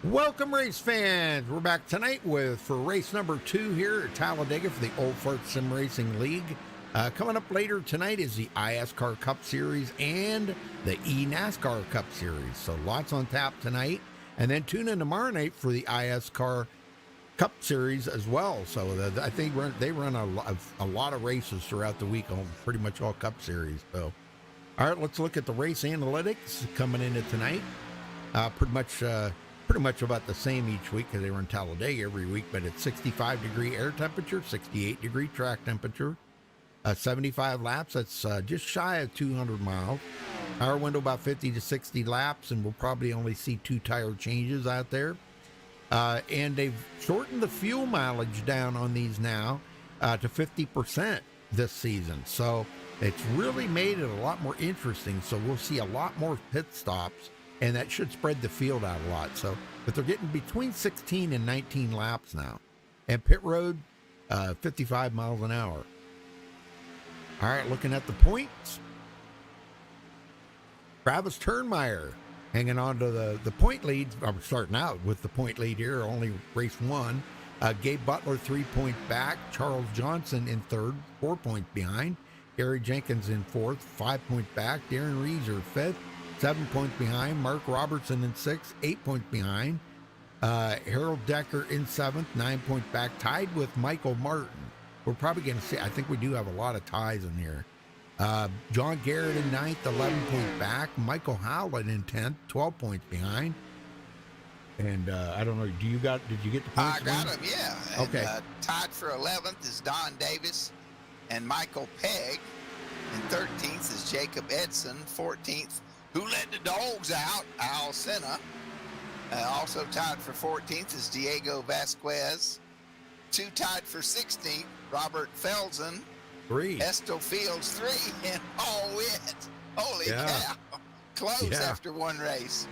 Welcome, race fans. We're back tonight for race number 2 here at Talladega for the Old Fart Sim Racing League. Coming up later tonight is the ISCAR Cup Series and the eNASCAR Cup Series. So lots on tap tonight. And then tune in tomorrow night for the ISCAR Cup Series as well. So I think they run a lot of races throughout the week on pretty much all Cup Series. So, all right, let's look at the race analytics coming into tonight. Pretty much about the same each week because they run Talladega every week, but it's 65-degree air temperature, 68-degree track temperature, 75 laps. That's just shy of 200 miles. Power window about 50 to 60 laps, and we'll probably only see 2 tire changes out there. And they've shortened the fuel mileage down on these now to 50% this season. So it's really made it a lot more interesting. So we'll see a lot more pit stops, and that should spread the field out a lot. So, but they're getting between 16 and 19 laps now. And pit road, 55 miles an hour. All right, looking at the points. Travis Turnmeyer hanging on to the point lead. I'm starting out with the point lead here, only race 1. Gabe Butler 3 points back. Charles Johnson in 3rd, 4 points behind. Gary Jenkins in 4th, 5 points back. Darren Reeser 5th. 7 points behind. Mark Robertson in 6th, 8 points behind. Harold Decker in 7th, 9 points back, tied with Michael Martin. We're probably going to see, I think we do have a lot of ties in here. John Garrett in 9th, 11 points back. Michael Howland in 10th, 12 points behind. And I don't know, did you get the points? I got him, yeah. And, okay. Tied for 11th is Don Davis and Michael Pegg. And 13th is Jacob Edson. 14th, who let the dogs out, Al Senna. Also tied for 14th is Diego Vasquez. 2 tied for 16th, Robert Felsen. 3. Estel Fields 3, and Paul Witt. Holy cow. Close after one race.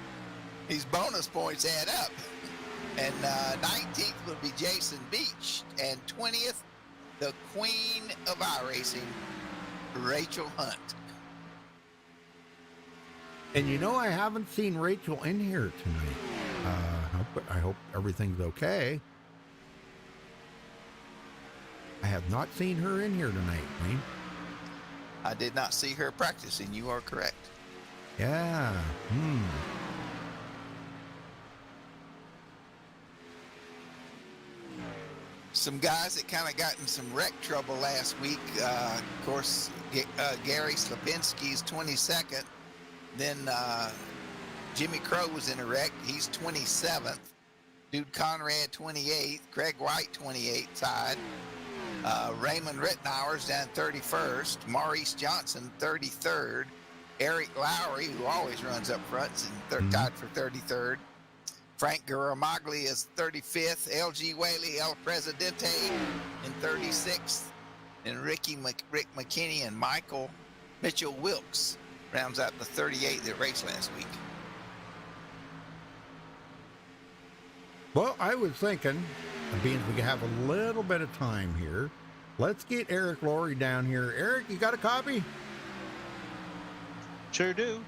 These bonus points add up. And 19th will be Jason Beach. And 20th, the queen of iRacing, Rachel Hunt. And you know, I haven't seen Rachel in here tonight. I hope everything's okay. I have not seen her in here tonight, Wayne. I did not see her practicing. You are correct. Yeah. Some guys that kind of got in some wreck trouble last week. Of course, Gary Slapinski is 22nd. Then Jimmy Crow was in a wreck. He's 27th. Dude Conrad 28th. Craig White 28th tied. Raymond Rittenhour's down 31st. Maurice Johnson 33rd. Eric Lowry, who always runs up front, is tied for 33rd. Frank Garamagli is 35th. LG Whaley, El Presidente in 36th. And Rick McKinney and Mitchell Wilkes rounds out the 38 that raced last week. Well, I was thinking, being we have a little bit of time here, let's get Eric Laurie down here. Eric, you got a copy? Sure do.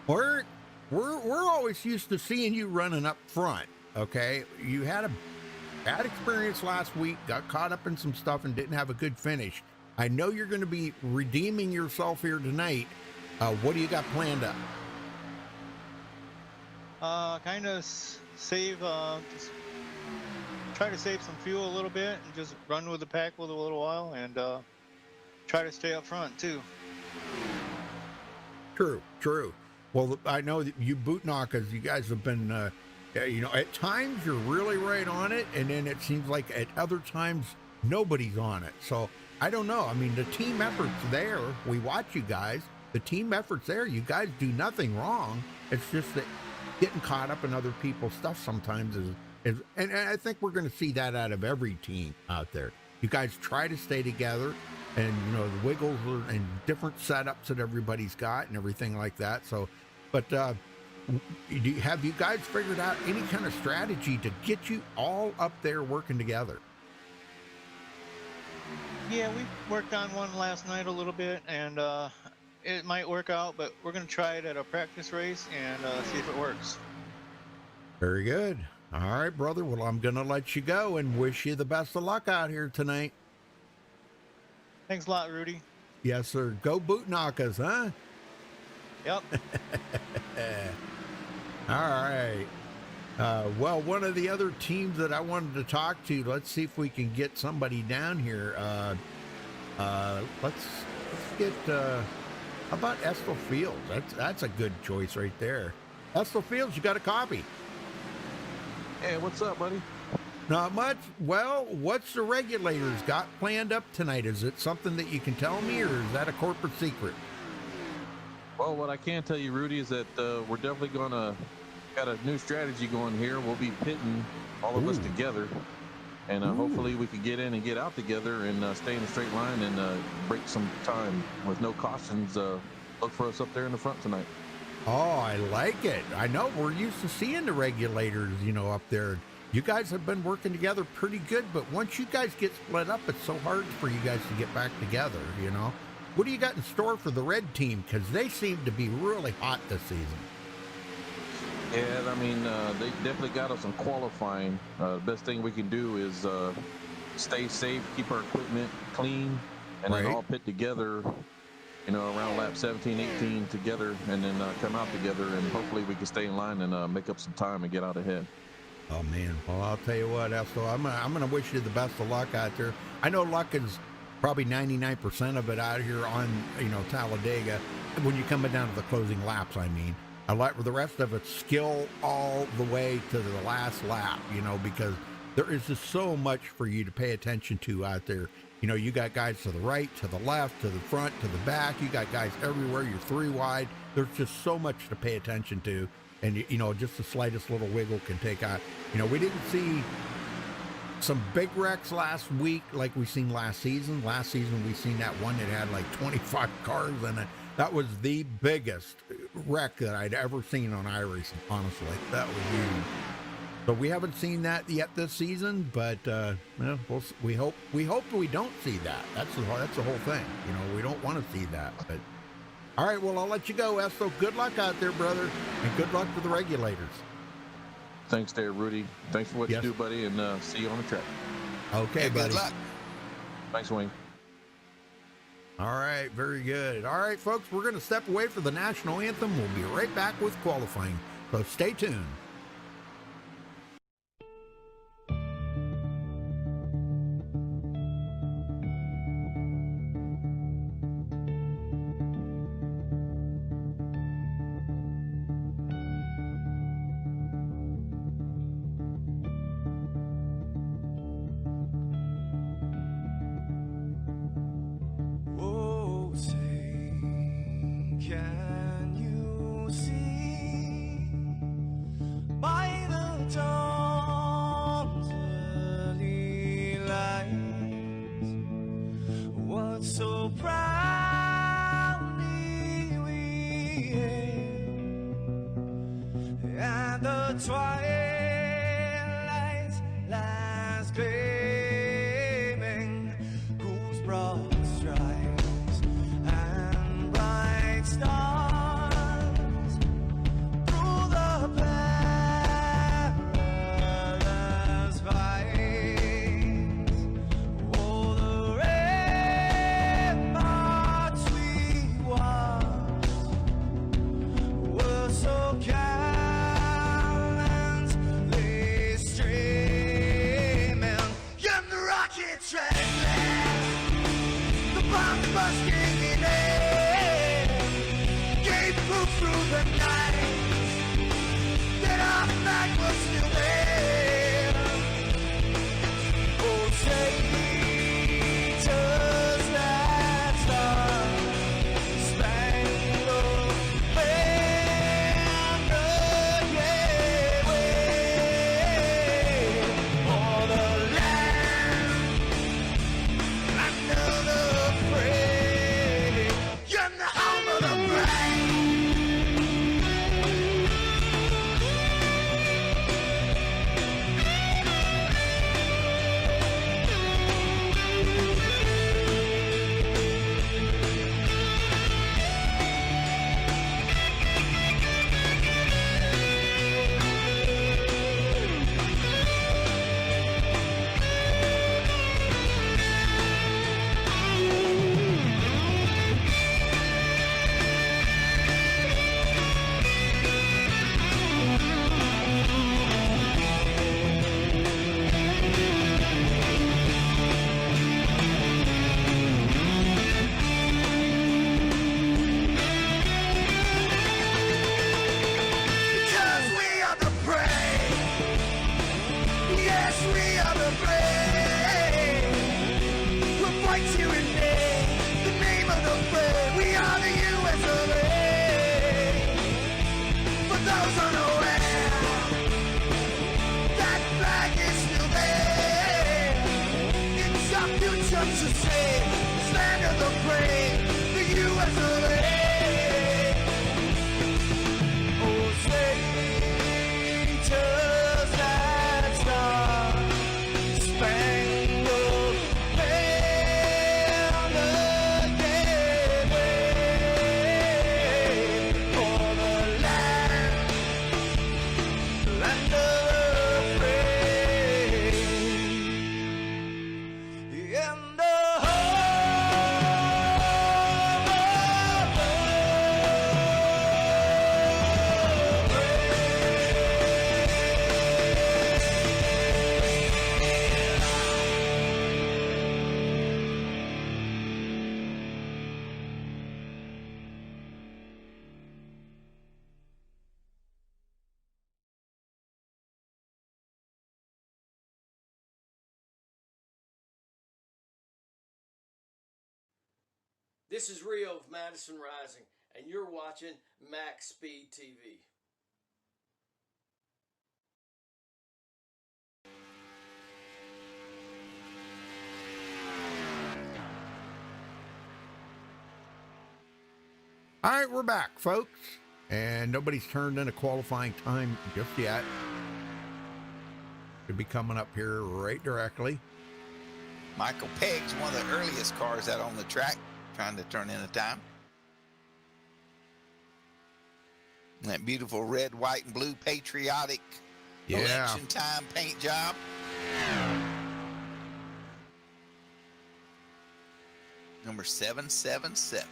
Well, Eric, we're always used to seeing you running up front, okay? You had a bad experience last week, got caught up in some stuff and didn't have a good finish. I know you're going to be redeeming yourself here tonight. What do you got planned up? Kind of save, just try to save some fuel a little bit and just run with the pack with a little while and try to stay up front too. True. Well, I know that you boot knockers, you guys have been, at times you're really right on it, and then it seems like at other times nobody's on it. So I don't know. I mean, the team effort's there. We watch you guys. The team effort's there. You guys do nothing wrong. It's just that getting caught up in other people's stuff sometimes is and I think we're going to see that out of every team out there. You guys try to stay together, and the wiggles and different setups that everybody's got and everything like that. So, but have you guys figured out any kind of strategy to get you all up there working together? Yeah, we worked on one last night a little bit, and it might work out, but we're going to try it at a practice race and see if it works. Very good. All right, brother. Well, I'm going to let you go and wish you the best of luck out here tonight. Thanks a lot, Rudy. Yes, sir. Go Bootnockas, huh? Yep. All right. Well, one of the other teams that I wanted to talk to, let's see if we can get somebody down here. Let's get, how about Estill Fields? That's a good choice right there. Estill Fields, you got a copy? Hey, what's up, buddy? Not much. Well, what's the regulators got planned up tonight? Is it something that you can tell me, or is that a corporate secret? Well, what I can tell you, Rudy, is that we're definitely got a new strategy going here. We'll be pitting all of us together, and hopefully we can get in and get out together and stay in a straight line and break some time with no cautions. Look for us up there in the front tonight. Oh, I like it. I know we're used to seeing the regulators, up there. You guys have been working together pretty good, but once you guys get split up, it's so hard for you guys to get back together, What do you got in store for the red team? Because they seem to be really hot this season. Yeah, I mean, they definitely got us on qualifying. The best thing we can do is stay safe, keep our equipment clean, and then all pit together, around lap 17, 18 together, and then come out together, and hopefully we can stay in line and make up some time and get out ahead. Oh, man. Well, I'll tell you what, Estill, I'm going to wish you the best of luck out there. I know luck is probably 99% of it out here on, Talladega. When you're coming down to the closing laps, I mean. The rest of it's skill all the way to the last lap, because there is just so much for you to pay attention to out there. You got guys to the right, to the left, to the front, to the back. You got guys everywhere. You're three wide. There's just so much to pay attention to. And, just the slightest little wiggle can take out. We didn't see some big wrecks last week like we seen last season. Last season, we seen that one that had like 25 cars in it. That was the biggest wreck that I'd ever seen on iRacing, honestly. That was huge. But we haven't seen that yet this season, but we hope we don't see that. That's the whole thing. We don't want to see that. But all right, well, I'll let you go, Estill. Good luck out there, brother, and good luck to the regulators. Thanks there, Rudy. Thanks for what you do, buddy, and see you on the track. Okay, buddy. Good luck. Thanks, Wayne. All right, very good. All right, folks, we're going to step away for the national anthem. We'll be right back with qualifying, so stay tuned. Can you see by the dawn's early light what so proudly we hailed at the twilight's last gleaming, whose broad stripes and bright stars through the perilous fights, oh, the ramparts we watched were so gallantly streaming, and the rocket train, the bombs bursting in air, gave proof through the night that our flag was still there. Oh, Satan's that star-spangled banner, yeah, wave for the land under the praise, and the home of the brave. just to say, stand in the plane, the US of A. Oh, say, just that star, spangled banner, yeah, wave for the land of the free. In the This is Rio of Madison Rising, and you're watching MaxSpeedTV. All right, we're back, folks. And nobody's turned in a qualifying time just yet. Should be coming up here right directly. Michael Pegg's one of the earliest cars out on the track, trying to turn in a time. That beautiful red, white, and blue patriotic election time paint job. Number 777.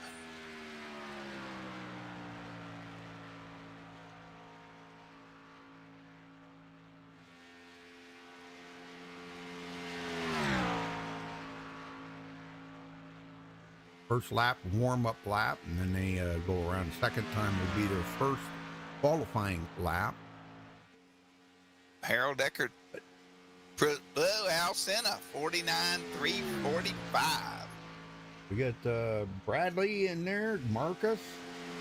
First lap, warm-up lap, and then they go around. Second time will be their first qualifying lap. Harold Eckert, Al Senna, 49.345. We got Bradley in there, Marcus,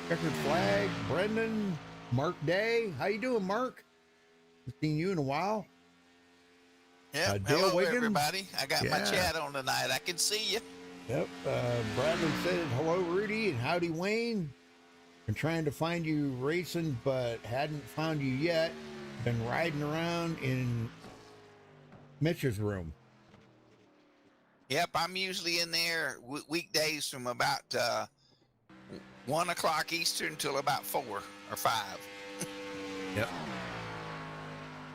checkered flag, Brendan, Mark Day. How you doing, Mark? Haven't seen you in a while. Yep. Dale Hello, Wiggins. everybody. I got my chat on tonight. I can see you. Yep. Bradley said, hello, Rudy, and howdy, Wayne. Been trying to find you racing, but hadn't found you yet. Been riding around in Mitch's room. Yep, I'm usually in there weekdays from about 1 o'clock Eastern till about 4 or 5. Yep.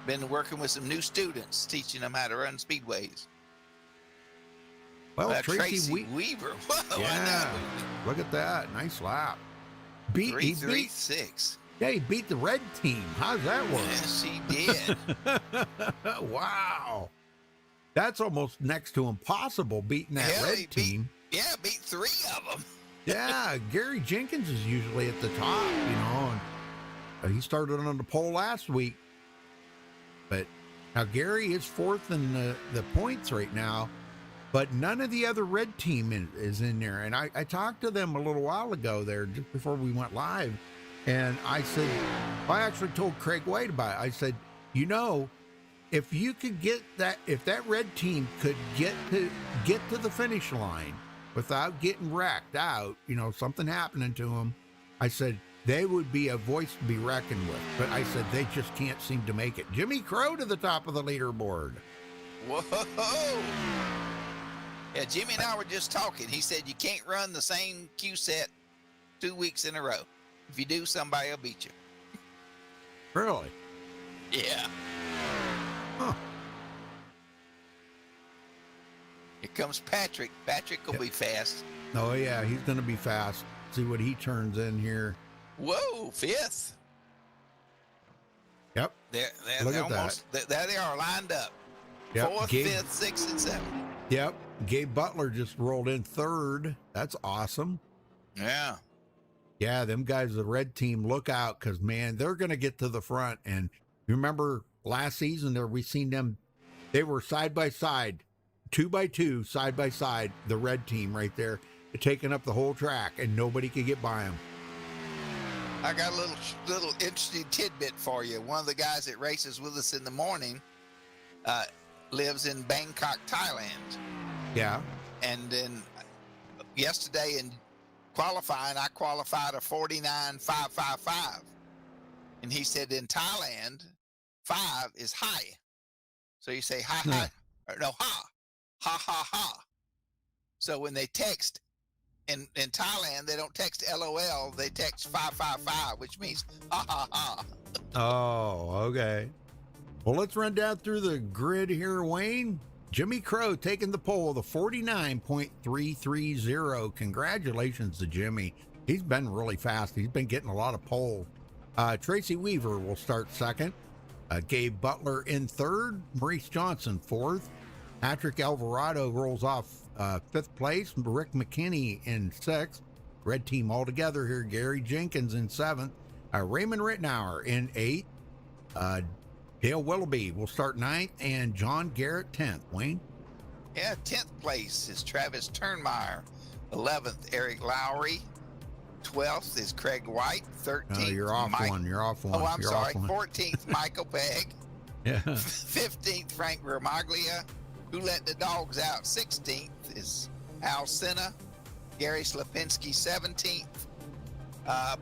Been working with some new students, teaching them how to run speedways. Well, Tracy Weaver. Whoa, yeah, look at that. Nice lap. He beat 336. Yeah, he beat the red team. How's that work? Yes, he did. Wow. That's almost next to impossible, beating that red team. Beat 3 of them. Yeah, Gary Jenkins is usually at the top, you know, and he started on the pole last week. But now Gary is fourth in the points right now, but none of the other red team is in there. And I talked to them a little while ago there, just before we went live, and I said, I actually told Craig White about it. I said, you know, if you could get that, if that red team could get to the finish line without getting wrecked out, you know, something happening to them, I said, they would be a voice to be reckoned with. But I said, they just can't seem to make it. Jimmy Crow to the top of the leaderboard. Whoa. Yeah, Jimmy and I were just talking. He said you can't run the same cue set 2 weeks in a row. If you do, somebody will beat you. Really? Yeah. Huh. Here comes Patrick. Patrick will be fast. Oh, yeah, he's going to be fast. See what he turns in here. Whoa, 5th. Yep. They're Look at almost, there they are lined up. Yep. 4th, 5th, 6th, and 7th. Yep. Gabe Butler just rolled in 3rd. That's awesome. Yeah. Yeah, them guys, the red team, look out, because, man, they're going to get to the front. And you remember last season there, we seen them, they were side by side, 2 by 2, side by side, the red team right there, taking up the whole track, and nobody could get by them. I got a little interesting tidbit for you. One of the guys that races with us in the morning lives in Bangkok, Thailand. Yeah. And then yesterday in qualifying, I qualified a 49.555. And he said in Thailand, 5 is high. So you say ha ha, or no, ha, ha ha ha. So when they text in Thailand, they don't text LOL, they text 555, which means ha ha ha. Oh, okay. Well, let's run down through the grid here, Wayne. Jimmy Crow taking the pole, the 49.330. Congratulations to Jimmy. He's been really fast. He's been getting a lot of poles. Tracy Weaver will start second. Gabe Butler in third. Maurice Johnson fourth. Patrick Alvarado rolls off fifth place. Rick McKinney in sixth. Red team all together here. Gary Jenkins in seventh. Raymond Rittenauer in eighth. Dale Willoughby will start ninth, and John Garrett 10th. Wayne? Yeah, 10th place is Travis Turnmeyer. 11th, Eric Lowry. 12th is Craig White. 13th, you're off one. You're off one. Oh, I'm you're sorry. 14th, Michael Pegg. Yeah. 15th, Frank Vermaglia. Who let the dogs out? 16th is Al Senna. Gary Slapinski, 17th.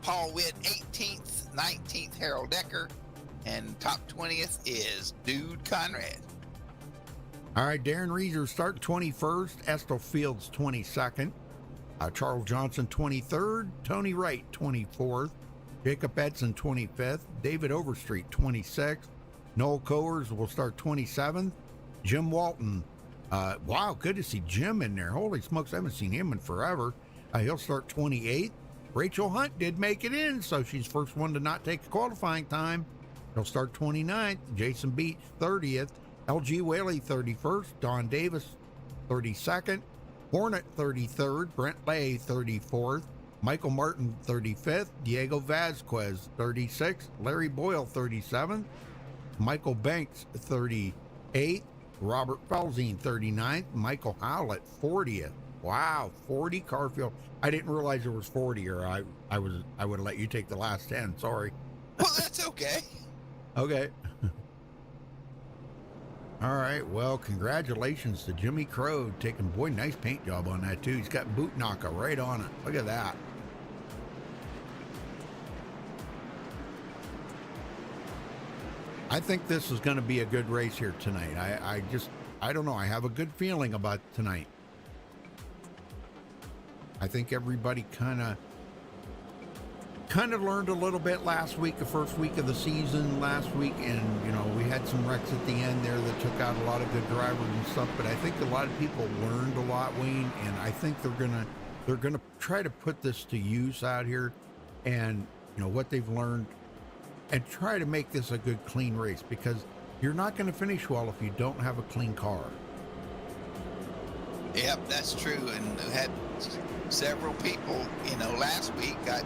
Paul Witt, 18th. 19th, Harold Decker. And top 20th is Dude Conrad. All right, Darren Reeser start 21st. Estel Fields 22nd. Charles Johnson 23rd. Tony Wright 24th. Jacob Edson 25th. David Overstreet 26th. Noel Coers will start 27th. Jim Walton. Wow, good to see Jim in there. Holy smokes, I haven't seen him in forever. He'll start 28th. Rachel Hunt did make it in, so she's first one to not take qualifying time. He'll start 29th. Jason Beach 30th. LG Whaley 31st. Don Davis 32nd. Hornet 33rd. Brent Lay 34th. Michael Martin 35th. Diego Vasquez 36th. Larry Boyle 37th. Michael Banks 38th. Robert Felzine 39th. Michael Howlett 40th. Wow, 40 Carfield. I didn't realize there was 40, or I would have let you take the last 10. Sorry. Well, that's okay. Okay. All right. Well, congratulations to Jimmy Crow taking, boy, nice paint job on that too. He's got boot knocker right on it. Look at that. I think this is going to be a good race here tonight. I don't know. I have a good feeling about tonight. I think everybody kind of learned a little bit last week, the first week of the season last week, and we had some wrecks at the end there that took out a lot of good drivers and stuff, but I think a lot of people learned a lot, Wayne, and I think they're gonna try to put this to use out here, and what they've learned, and try to make this a good clean race, because you're not going to finish well if you don't have a clean car. Yep, that's true, and we had several people last week got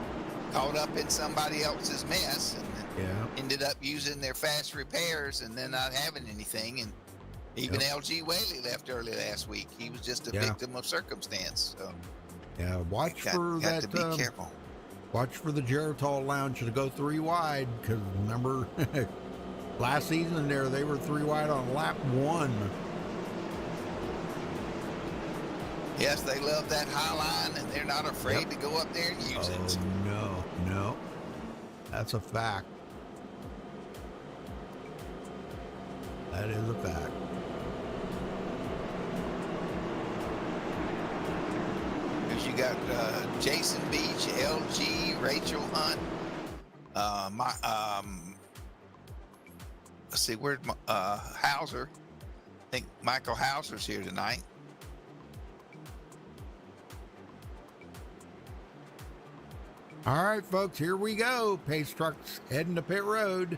caught up in somebody else's mess and ended up using their fast repairs and then not having anything. And even LG Whaley left early last week. He was just a victim of circumstance. So watch for that. To be careful. Watch for the Geritol Lounge to go 3 wide, because remember last season there they were 3 wide on lap 1. Yes, they love that high line, and they're not afraid to go up there and use it. No. That's a fact. That is a fact. Because you got Jason Beach, LG, Rachel Hunt, let's see, where's Hauser? I think Michael Hauser's here tonight. All right, folks, here we go. Pace trucks heading to pit road.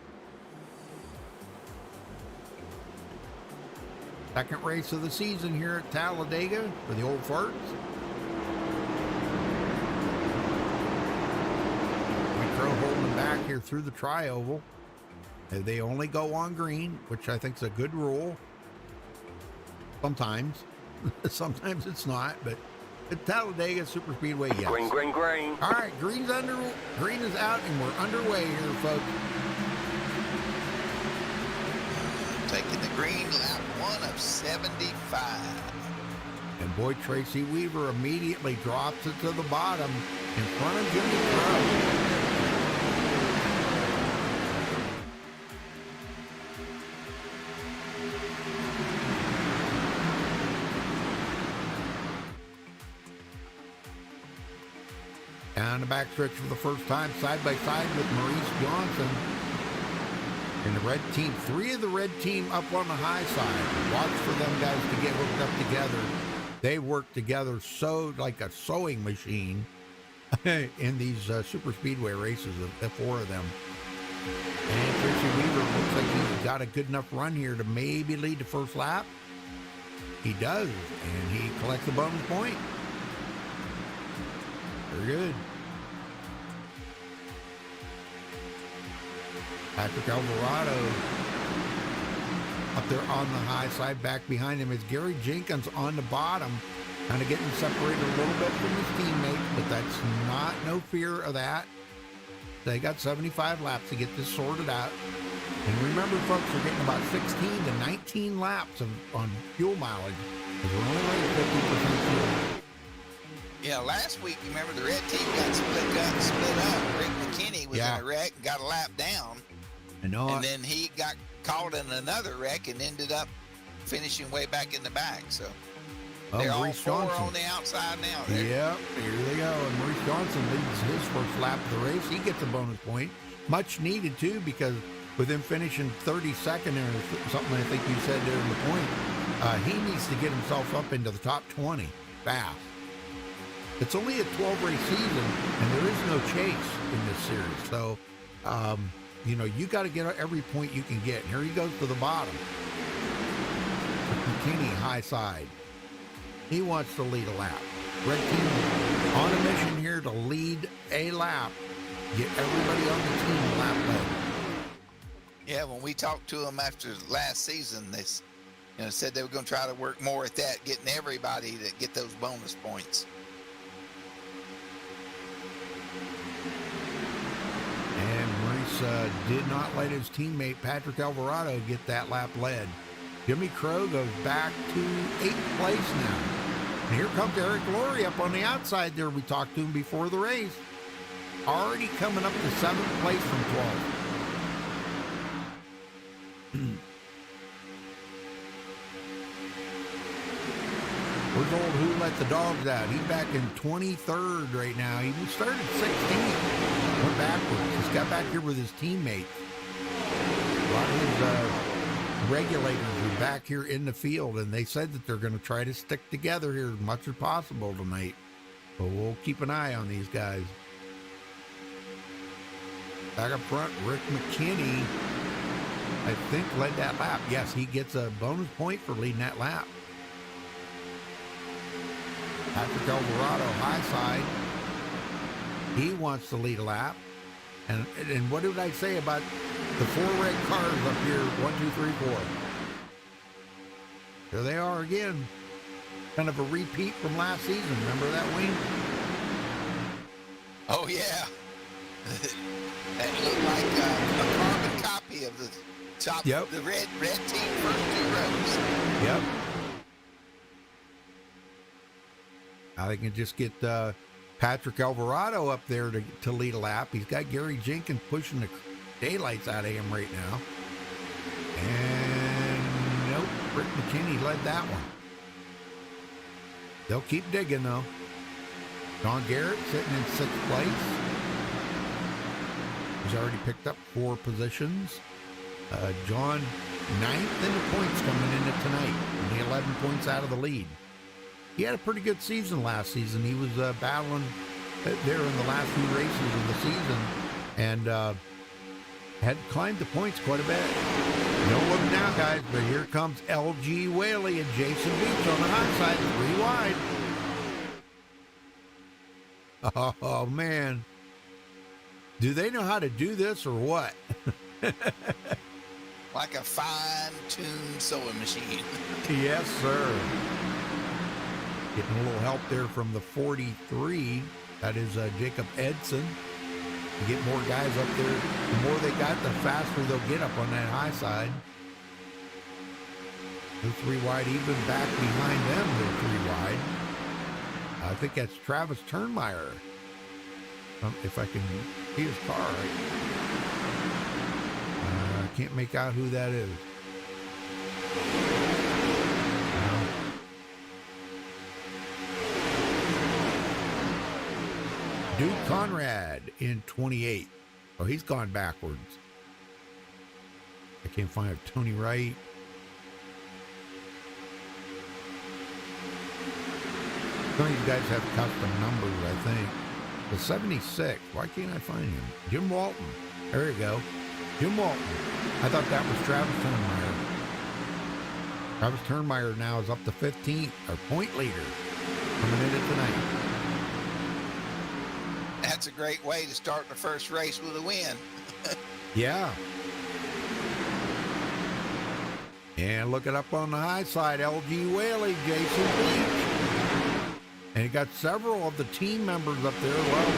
Second race of the season here at Talladega for the old farts. Crow holding them back here through the tri-oval. They only go on green, which I think is a good rule. Sometimes. Sometimes it's not, but at Talladega Superspeedway, yes. Green, green, green. All right, green is out, and we're underway here, folks. Taking the green, lap 1 of 75. And boy, Tracy Weaver immediately drops it to the bottom in front of Jimmy Crow. Down the backstretch for the first time, side by side with Maurice Johnson. And the red team, 3 of the red team up on the high side. Watch for them guys to get hooked up together. They work together so like a sewing machine in these super speedway races, the 4 of them. And Tracy Weaver looks like he's got a good enough run here to maybe lead the first lap. He does, and he collects a bonus point. Very good. Patrick Alvarado up there on the high side. Back behind him is Gary Jenkins on the bottom, kind of getting separated a little bit from his teammates, but that's not no fear of that. They got 75 laps to get this sorted out. And remember, folks, we're getting about 16 to 19 laps on fuel mileage, because we're only running 50% fuel. Yeah, last week, you remember the red team got split up. Rick McKinney was in a wreck and got a lap down. I know. And then he got caught in another wreck and ended up finishing way back in the back. So they're all 4 on the outside now. Yep, here they go. And Maurice Johnson leads his first lap of the race. He gets a bonus point. Much needed, too, because with him finishing 32nd or something, I think you said there in the point, he needs to get himself up into the top 20 fast. It's only a 12-race season, and there is no chase in this series. So, you know, you got to get every point you can get. And here he goes to the bottom. McKinney, high side. He wants to lead a lap. Red team on a mission here to lead a lap. Get everybody on the team a lap led. Yeah, when we talked to them after last season, they said they were going to try to work more at that, getting everybody to get those bonus points. And Maurice did not let his teammate Patrick Alvarado get that lap led. Jimmy Crow goes back to 8th place now. And here comes Eric Laurie up on the outside there. We talked to him before the race. Already coming up to 7th place from 12th. Where's old Who Let the Dogs Out? He's back in 23rd right now. He started 16th. Went backwards. He's got back here with his teammates. A lot of his regulators are back here in the field, and they said that they're going to try to stick together here as much as possible tonight. But we'll keep an eye on these guys. Back up front, Rick McKinney, I think, led that lap. Yes, he gets a bonus point for leading that lap. Patrick Alvarado, high side. He wants to lead a lap. And what did I say about the 4 red cars up here? 1, 2, 3, 4. There they are again. Kind of a repeat from last season. Remember that, Wayne? Oh, yeah. That looked like a carbon copy of the top, the red team first 2 rows. Yep. I think it just get Patrick Alvarado up there to lead a lap. He's got Gary Jenkins pushing the daylights out of him right now. And nope, Rick McKinney led that one. They'll keep digging though. John Garrett sitting in 6th place. He's already picked up 4 positions. John 9th in the points coming into tonight. Only 11 points out of the lead. He had a pretty good season last season. He was battling there in the last few races of the season and had climbed the points quite a bit. Don't look now, guys, but here comes LG Whaley and Jason Beach on the hot side, 3 wide. Oh, man. Do they know how to do this or what? Like a fine-tuned sewing machine. Yes, sir. Getting a little help there from the 43. That is Jacob Edson. You get more guys up there. The more they got, the faster they'll get up on that high side. They're 3 wide, even back behind them, they're 3 wide. I think that's Travis Turnmeyer. If I can see his car right. I can't make out who that is. Duke Conrad in 28. Oh, he's gone backwards. I can't find Tony Wright. Some of these guys have custom numbers, I think. The 76. Why can't I find him? Jim Walton. There you go. Jim Walton. I thought that was Travis Turnmeyer. Travis Turnmeyer now is up to 15th, our point leader, coming in it tonight. That's a great way to start the first race with a win. Yeah. And look it up on the high side, LG Whaley, Jason Beach. And he got several of the team members up there. Well,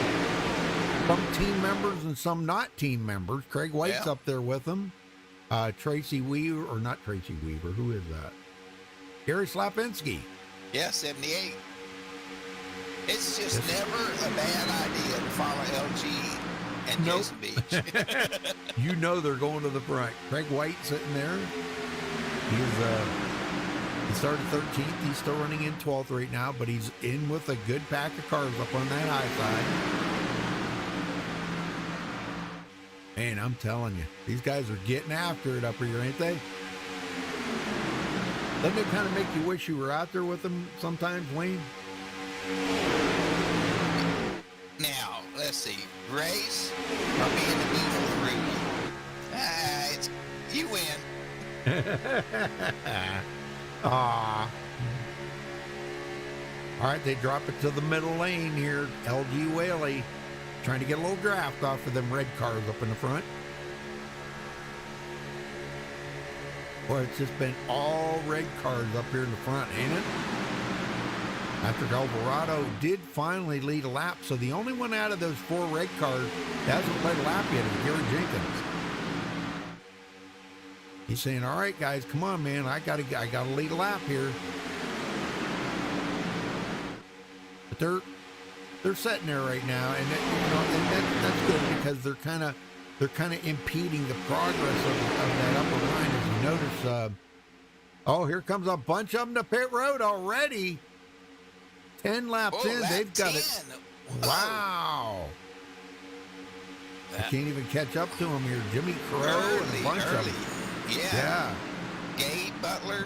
some team members and some not team members. Craig White's up there with them. Tracy Weaver, or not Tracy Weaver, who is that? Gary Slapinski. Yeah, 78. It's just never a bad idea to follow LG and Jason Beach. You know they're going to the front. Craig White sitting there. He started 13th. He's still running in 12th right now, but he's in with a good pack of cars up on that high side. Man, I'm telling you, these guys are getting after it up here, ain't they? Doesn't it kind of make you wish you were out there with them sometimes, Wayne? Now, let's see. Race or being the beautiful Rudy? You win. All right, they drop it to the middle lane here. LG Whaley trying to get a little draft off of them red cars up in the front. Boy, it's just been all red cars up here in the front, ain't it? Patrick Alvarado did finally lead a lap, so the only one out of those 4 red cars that hasn't played a lap yet is Gary Jenkins. He's saying, "All right, guys, come on, man. I gotta lead a lap here." But they're sitting there right now, and that's good because they're kind of impeding the progress of that upper line. As you notice, oh, here comes a bunch of them to pit road already. 10 laps in, they've got 10. It. Wow. I can't even catch up to them here. Jimmy Crow and a bunch of them. Yeah. Gabe Butler.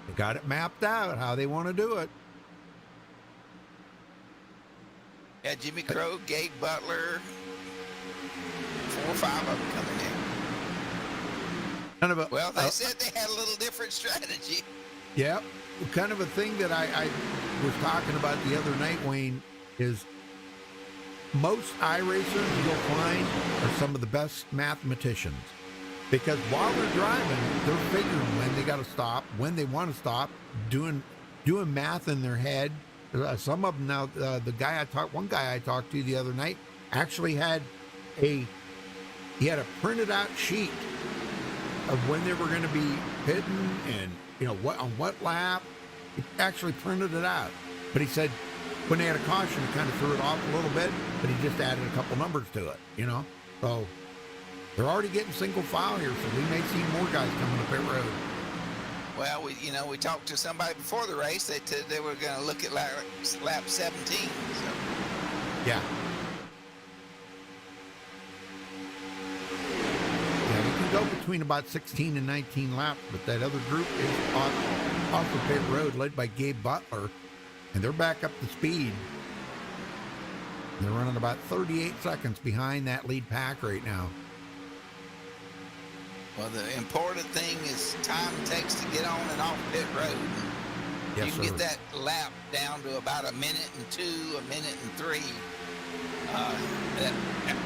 They got it mapped out how they want to do it. Yeah, Jimmy Crow, Gabe Butler. 4 or 5 of them coming in. Well, they said they had a little different strategy. Yeah. Kind of a thing that I was talking about the other night, Wayne, is most iRacers you'll find are some of the best mathematicians. Because while they're driving, they're figuring when they got to stop, when they want to stop, doing math in their head. Some of them now, one guy I talked to the other night actually had a printed out sheet of when they were going to be pitting and what on what lap. He actually printed it out. But he said when they had a caution, he kind of threw it off a little bit, but he just added a couple numbers to it, So they're already getting single file here, so we may see more guys coming up pit road. Well, we talked to somebody before the race. They said they were going to look at lap 17. So. Yeah. Yeah, you can go between about 16 and 19 laps, but that other group is off the pit road, led by Gabe Butler, and they're back up to speed. And they're running about 38 seconds behind that lead pack right now. Well, the important thing is time it takes to get on and off pit road. Yes, you can sir. get that lap down to about 1 minute and 2, 1 minute and 3.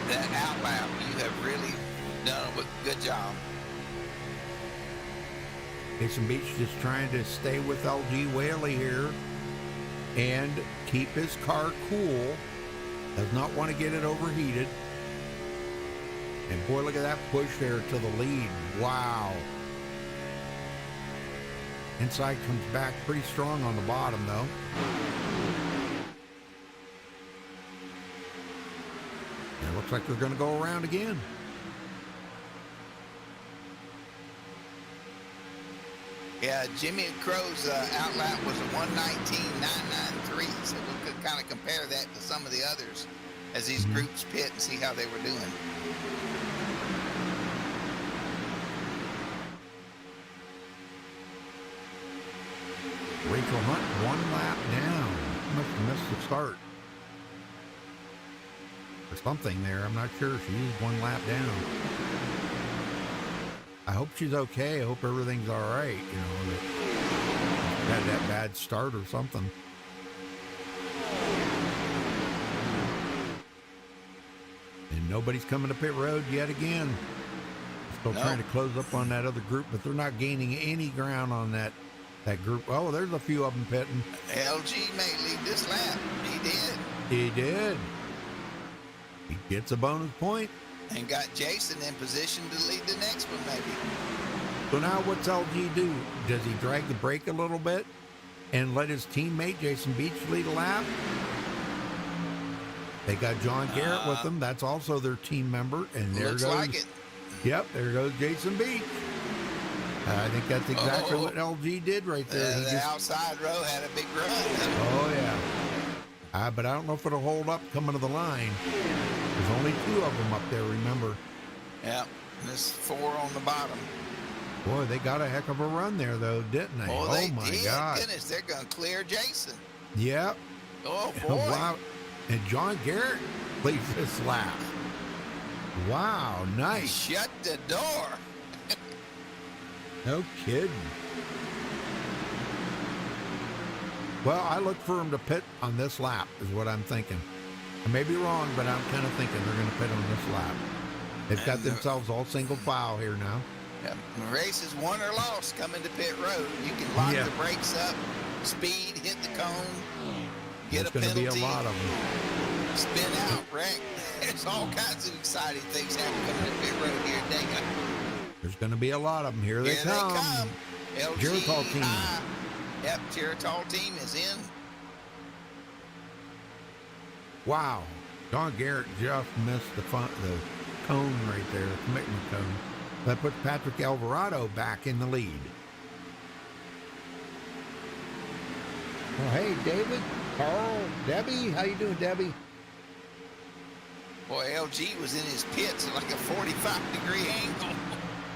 That out lap, you have really done a good job. Jason Beach just trying to stay with LG Whaley here and keep his car cool. Does not want to get it overheated. And boy, look at that push there to the lead. Wow. Inside comes back pretty strong on the bottom, though. It looks like they're going to go around again. Yeah, Jimmy Crow's outlap was a 119.993, so we could kind of compare that to some of the others as these groups pit and see how they were doing. Rachel Hunt, 1 lap down. Must have missed the start. Or something there. I'm not sure. She's 1 lap down. I hope she's okay. I hope everything's all right. You know, that had that bad start or something. And nobody's coming to pit road yet again. Still trying to close up on that other group, but they're not gaining any ground on that group. Oh, there's a few of them pitting. LG may lead this lap. He did. He did. He gets a bonus point. And got Jason in position to lead the next one, maybe. So now what's LG do? Does he drag the brake a little bit and let his teammate Jason Beach lead a lap? They got John Garrett with them. That's also their team member. And there Looks goes. like it. Yep, there goes Jason Beach. I think that's exactly what LG did right there. The outside row had a big run. Oh, yeah. But I don't know if it'll hold up coming to the line. There's only 2 of them up there, remember. Yeah, there's 4 on the bottom. Boy, they got a heck of a run there, though, didn't they? Oh, they my did. God. Goodness, they're going to clear Jason. Yep. Oh, boy. Wow. And John Garrett leads this lap. Wow, nice. Shut the door. No kidding. Well, I look for him to pit on this lap, is what I'm thinking. I may be wrong, but I'm kind of thinking they're going to pit on this lap. They've got themselves all single file here now. Yeah, the race is won or lost coming to pit road. You can lock the brakes up, speed, hit the cone, get a penalty. There's going to be a lot of them. Spin out, wreck. There's all kinds of exciting things happening coming to pit road here in Dayton. There's going to be a lot of them. Here they come. LG Geritol team. Yep, Geritol team is in. Wow. John Garrett just missed the cone right there, the commitment cone. That puts Patrick Alvarado back in the lead. Well, hey, David, Carl, Debbie. How you doing, Debbie? Boy, LG was in his pits at like a 45-degree angle.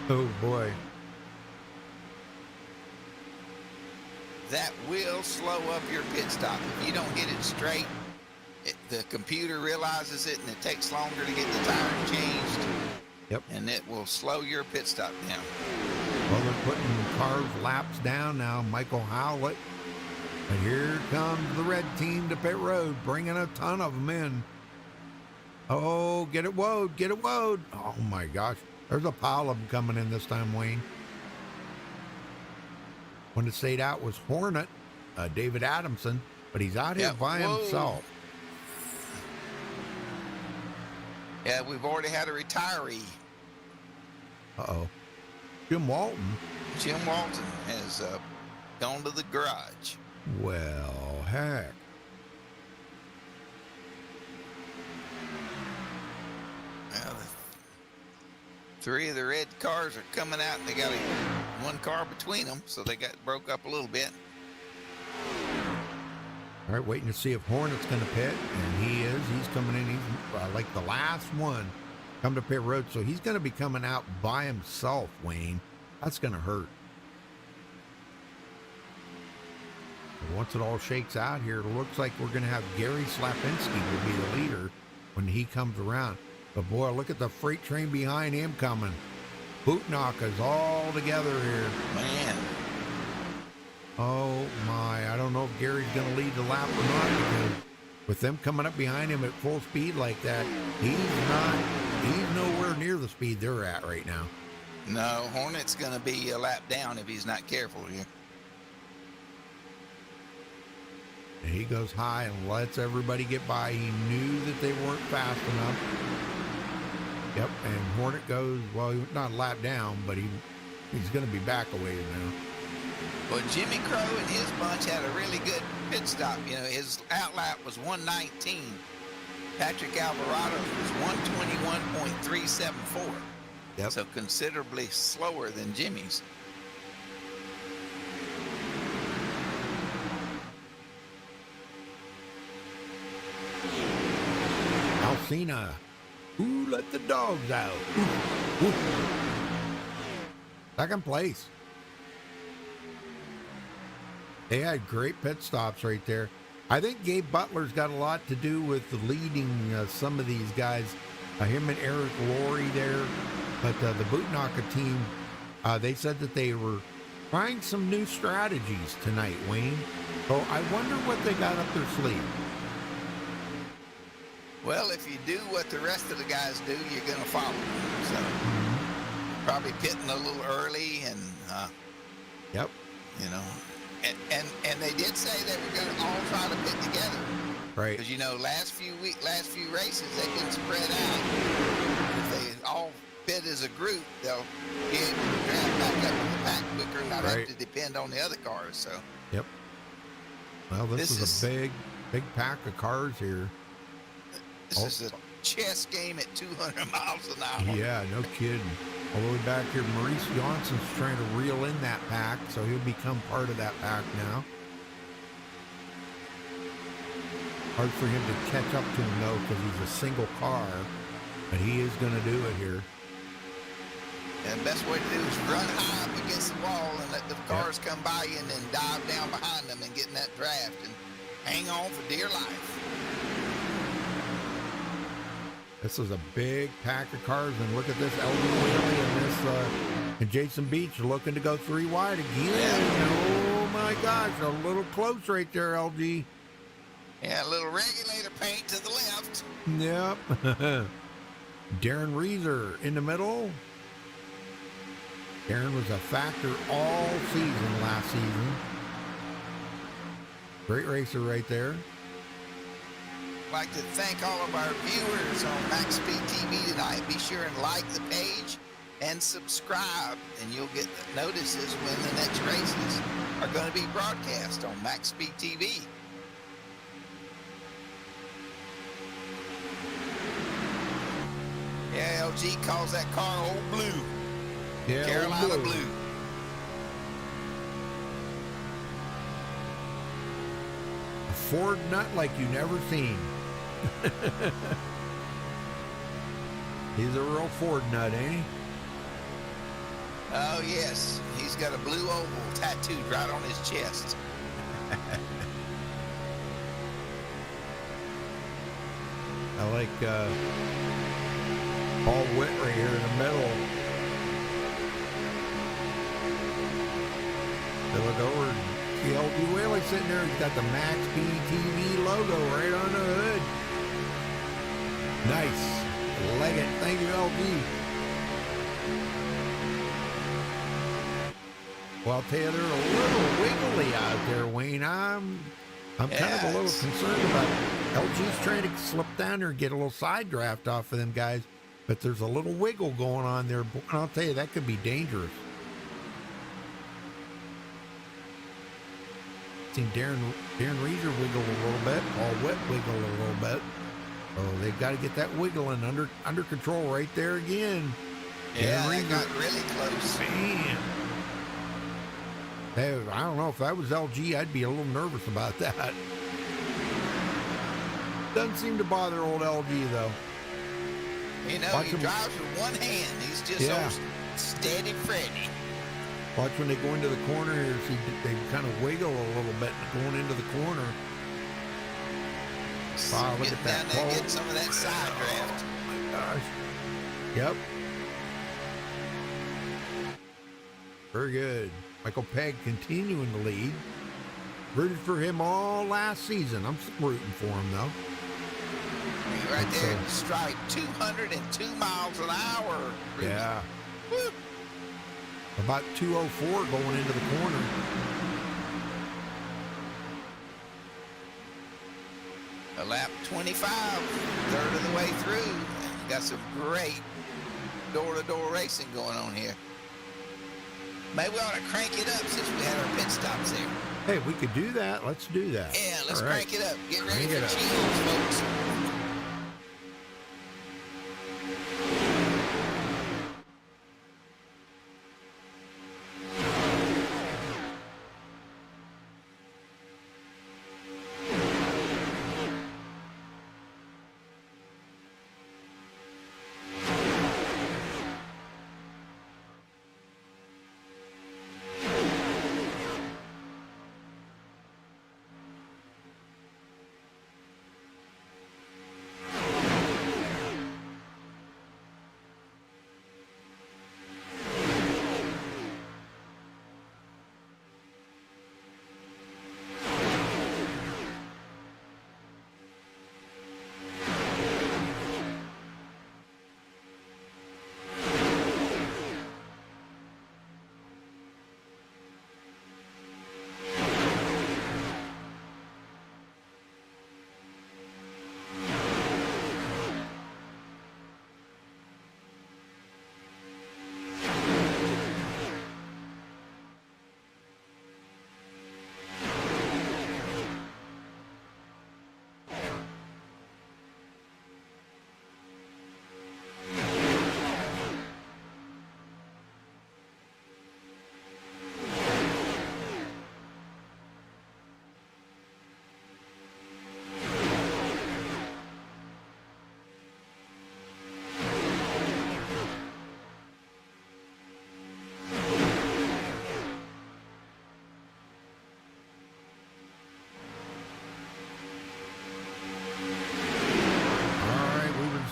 Oh, boy. That will slow up your pit stop. If you don't get it straight, the computer realizes it, and it takes longer to get the tire changed. Yep. And it will slow your pit stop down. Well, they're putting cars laps down now. Michael Howlett. And here comes the red team to pit road, bringing a ton of them in. Oh, get it woed, get it woed. Oh, my gosh. There's a pile of them coming in this time, Wayne. When it stayed out was Hornet, David Adamson, but he's out here by himself. Yeah, we've already had a retiree. Uh-oh. Jim Walton. Jim Walton has gone to the garage. Well, heck. Well, 3 of the red cars are coming out, and they got one car between them, so they got broke up a little bit. All right, waiting to see if Hornet's going to pit, and he is. He's coming in. He's like the last one come to pit road, so he's going to be coming out by himself, Wayne. That's going to hurt. And once it all shakes out here, it looks like we're going to have Gary Slapinski will be the leader when he comes around. But boy, look at the freight train behind him coming. Bootknockers all together here. Man. Oh my, I don't know if Gary's going to lead the lap or not, because with them coming up behind him at full speed like that, he's nowhere near the speed they're at right now. No, Hornet's going to be a lap down if he's not careful here. And he goes high and lets everybody get by. He knew that they weren't fast enough. Yep, and Hornet goes, well, not a lap down, but he's going to be back a ways now. Well, Jimmy Crow and his bunch had a really good pit stop. You know, his outlap was 119. Patrick Alvarado's was 121.374. Yep. So considerably slower than Jimmy's. Alcina. Who let the dogs out? Ooh, ooh. Second place. They had great pit stops right there. I think Gabe Butler's got a lot to do with the leading some of these guys. Him and Eric Laurie there. But the Bootnaka team, they said that they were trying some new strategies tonight, Wayne. So I wonder what they got up their sleeve. Well, if you do what the rest of the guys do, you're going to follow them. So probably pitting a little early and, Yep. you know, and they did say they were going to all try to pit together. Right. Because, you know, last few races, they've been spread out. If they all pit as a group, they'll be able to grab back up in the pack quicker and not have to depend on the other cars. So. Yep. Well, this is a big pack of cars here. This is a chess game at 200 miles an hour. Yeah, no kidding. All the way back here, Maurice Johnson's trying to reel in that pack, so he'll become part of that pack now. Hard for him to catch up to him, though, because he's a single car, but he is going to do it here. And the best way to do is run high up against the wall and let the cars come by you and then dive down behind them and get in that draft and hang on for dear life. This is a big pack of cars, and look at this LB Whaley and this and Jason Beach looking to go 3 wide again. Oh my gosh, a little close right there, LG. Yeah, a little regulator paint to the left. Yep. Darren Reeser in the middle. Darren was a factor all season last season. Great racer right there. I'd like to thank all of our viewers on MaxSpeedTV tonight. Be sure and like the page and subscribe, and you'll get notices when the next races are going to be broadcast on MaxSpeedTV. Yeah, LG calls that car Old Blue. Yeah, Carolina Old Blue. A Ford nut like you never seen. He's a real Ford nut, ain't he? Oh, yes. He's got a blue oval tattooed right on his chest. I like Paul Witt right here in the middle. They look over and see LG Whaley sitting there. He's got the MaxSpeedTV logo right on the hood. Nice. Leg it. Thank you, LG. Well, I'll tell you, they're a little wiggly out there, Wayne. I'm kind of a little concerned about it. LG's trying to slip down there and get a little side draft off of them guys, but there's a little wiggle going on there. And I'll tell you, that could be dangerous. Seen Darren Reeser wiggle a little bit, Paul Witt wiggle a little bit. So they've got to get that wiggling under control right there again. Yeah, Darren they Reeser got really close. Man. Hey, I don't know if that was LG, I'd be a little nervous about that. Doesn't seem to bother old LG though. You know, he drives with one hand. He's just so steady Freddy. Watch when they go into the corner here, see they kind of wiggle a little bit going into the corner. Wow, look at that. Down there, get some of that side draft. Oh my gosh. Yep. Very good. Michael Pegg continuing to lead. Rooted for him all last season. I'm rooting for him though. Right there, strike 202 miles an hour. Yeah. Woo. About 204 going into the corner. A lap 25, third of the way through. Got some great door-to-door racing going on here. Maybe we ought to crank it up since we had our pit stops there. Hey, we could do that. Let's do that. Yeah, let's All right. crank it up. Get ready Crank it for up. chills, folks.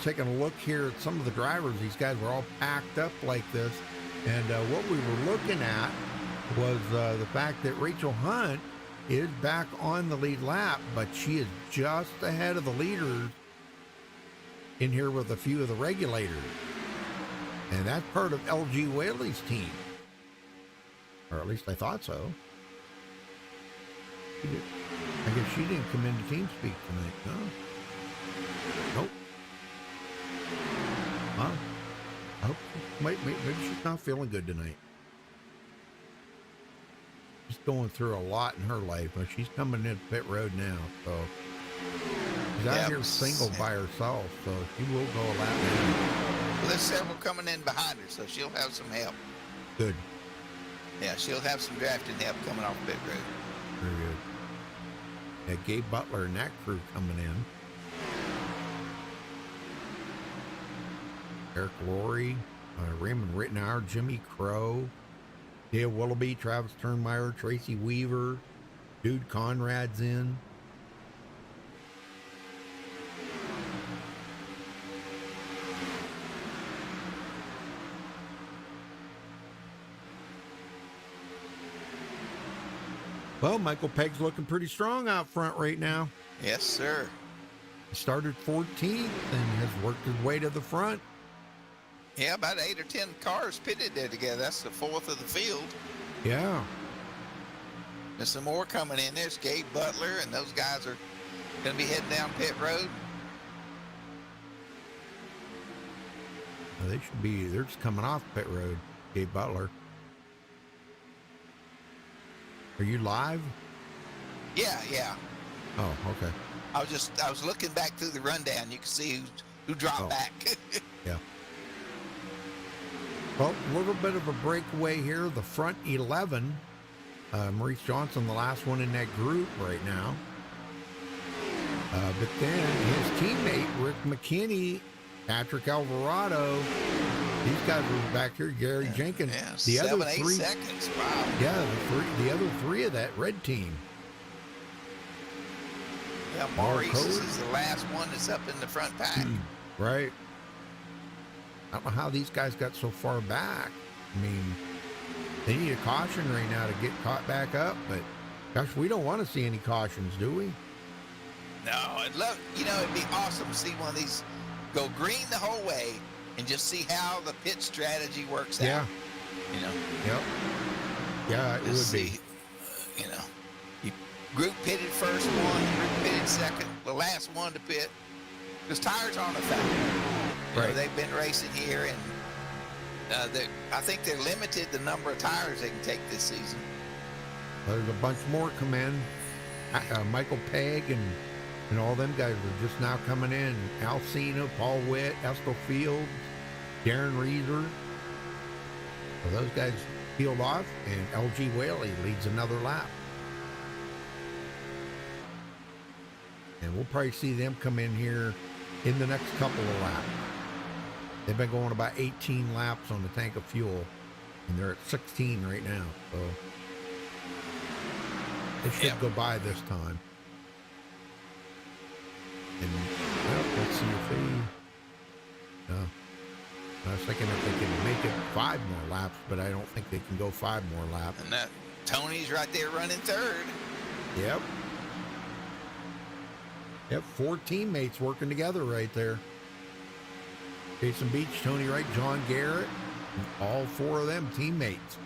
Taking a look here at some of the drivers. These guys were all packed up like this, and what we were looking at was the fact that Rachel Hunt is back on the lead lap, but she is just ahead of the leaders in here with a few of the regulators, and that's part of LG Whaley's team, or at least I thought so. I guess she didn't come into team speak tonight. No. Nope. Huh? Oh, maybe she's not feeling good tonight. She's going through a lot in her life, but she's coming in pit road now, so she's out here single by herself, so she will go a lap down. Well, there's several coming in behind her, so she'll have some help. Good. Yeah, she'll have some drafting help coming off pit road. Very good. Yeah, Gabe Butler and that crew coming in. Eric Laurie, Raymond Rittenauer, Jimmy Crow, Dale Willoughby, Travis Turnmeyer, Tracy Weaver, Dude Conrad's in. Well, Michael Pegg's looking pretty strong out front right now. Yes, sir. He started 14th and has worked his way to the front. Yeah, about 8 or 10 cars pitted there together. That's the fourth of the field. Yeah. There's some more coming in. There's Gabe Butler, and those guys are going to be heading down pit road. They should be, they're just coming off pit road, Gabe Butler. Are you live? Yeah. Oh, okay. I was looking back through the rundown. You can see who dropped back. Yeah. Well, a little bit of a breakaway here. The front 11. Maurice Johnson, the last one in that group right now. But then his teammate, Rick McKinney, Patrick Alvarado, these guys were back here. Gary Jenkins. Yeah, the 7, other 8 three, seconds. Wow. Yeah, the other three of that red team. Yeah, Maurice is the last one that's up in the front pack. Right. I don't know how these guys got so far back. I mean, they need a caution right now to get caught back up, but gosh, we don't want to see any cautions, do we? No, it'd be awesome to see one of these go green the whole way and just see how the pit strategy works out. You know? Yep. Yeah, it would see, be. You group pitted first one, group pitted second, the last one to pit. Because tires aren't a factor. Right. They've been racing here, and I think they're limited the number of tires they can take this season. There's a bunch more come in. Michael Pegg and all them guys are just now coming in. Al Cena, Paul Witt, Estel Fields, Darren Reeser. So those guys peeled off, and LG Whaley leads another lap. And we'll probably see them come in here in the next couple of laps. They've been going about 18 laps on the tank of fuel, and they're at 16 right now. So it should go by this time. And well, let's see if they. I was thinking if they can make it 5 more laps, but I don't think they can go 5 more laps. And Tony's right there running third. Yep. Yep, 4 teammates working together right there. Jason Beach, Tony Wright, John Garrett, and all 4 of them teammates.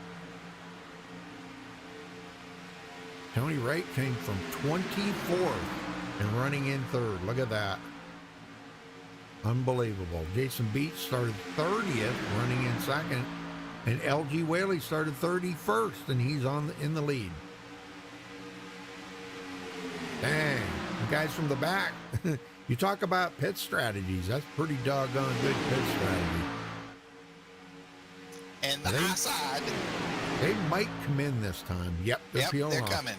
Tony Wright came from 24th and running in 3rd. Look at that. Unbelievable. Jason Beach started 30th, running in 2nd, and LG Whaley started 31st, and he's in the lead. Dang. The guys from the back. You talk about pit strategies. That's pretty doggone good pit strategy. And the high side. They might come in this time. Yep, they're peeling off. Coming.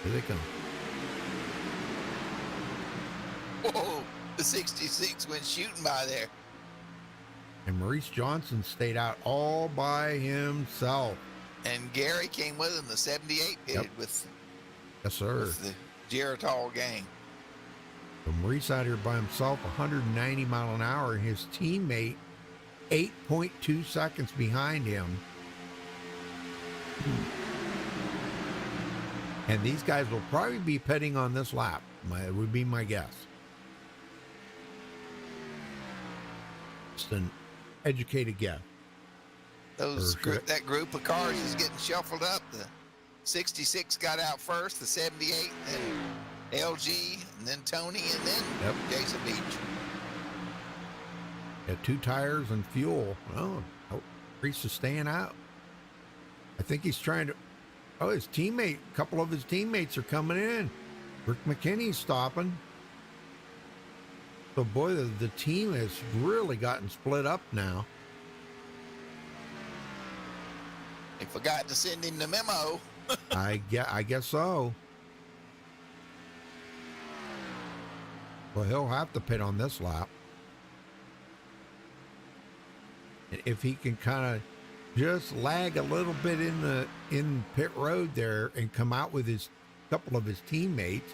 Here they come. Whoa, the 66 went shooting by there. And Maurice Johnson stayed out all by himself. And Gary came with him, the 78 pitted with, yes, sir. With the Geritol gang. So Maurice out here by himself, 190 mile an hour. His teammate, 8.2 seconds behind him. And these guys will probably be pitting on this lap. Would be my guess. Just an educated guess. That group of cars is getting shuffled up. The 66 got out first, the 78, then LG, and then Tony, and then Jason Beach. Got 2 tires and fuel. Oh, Reese is staying out. I think he's trying to. Oh, a couple of his teammates are coming in. Rick McKinney's stopping. So, boy, the team has really gotten split up now. They forgot to send him the memo. I guess so. Well, he'll have to pit on this lap. If he can kind of just lag a little bit in pit road there and come out with his couple of his teammates,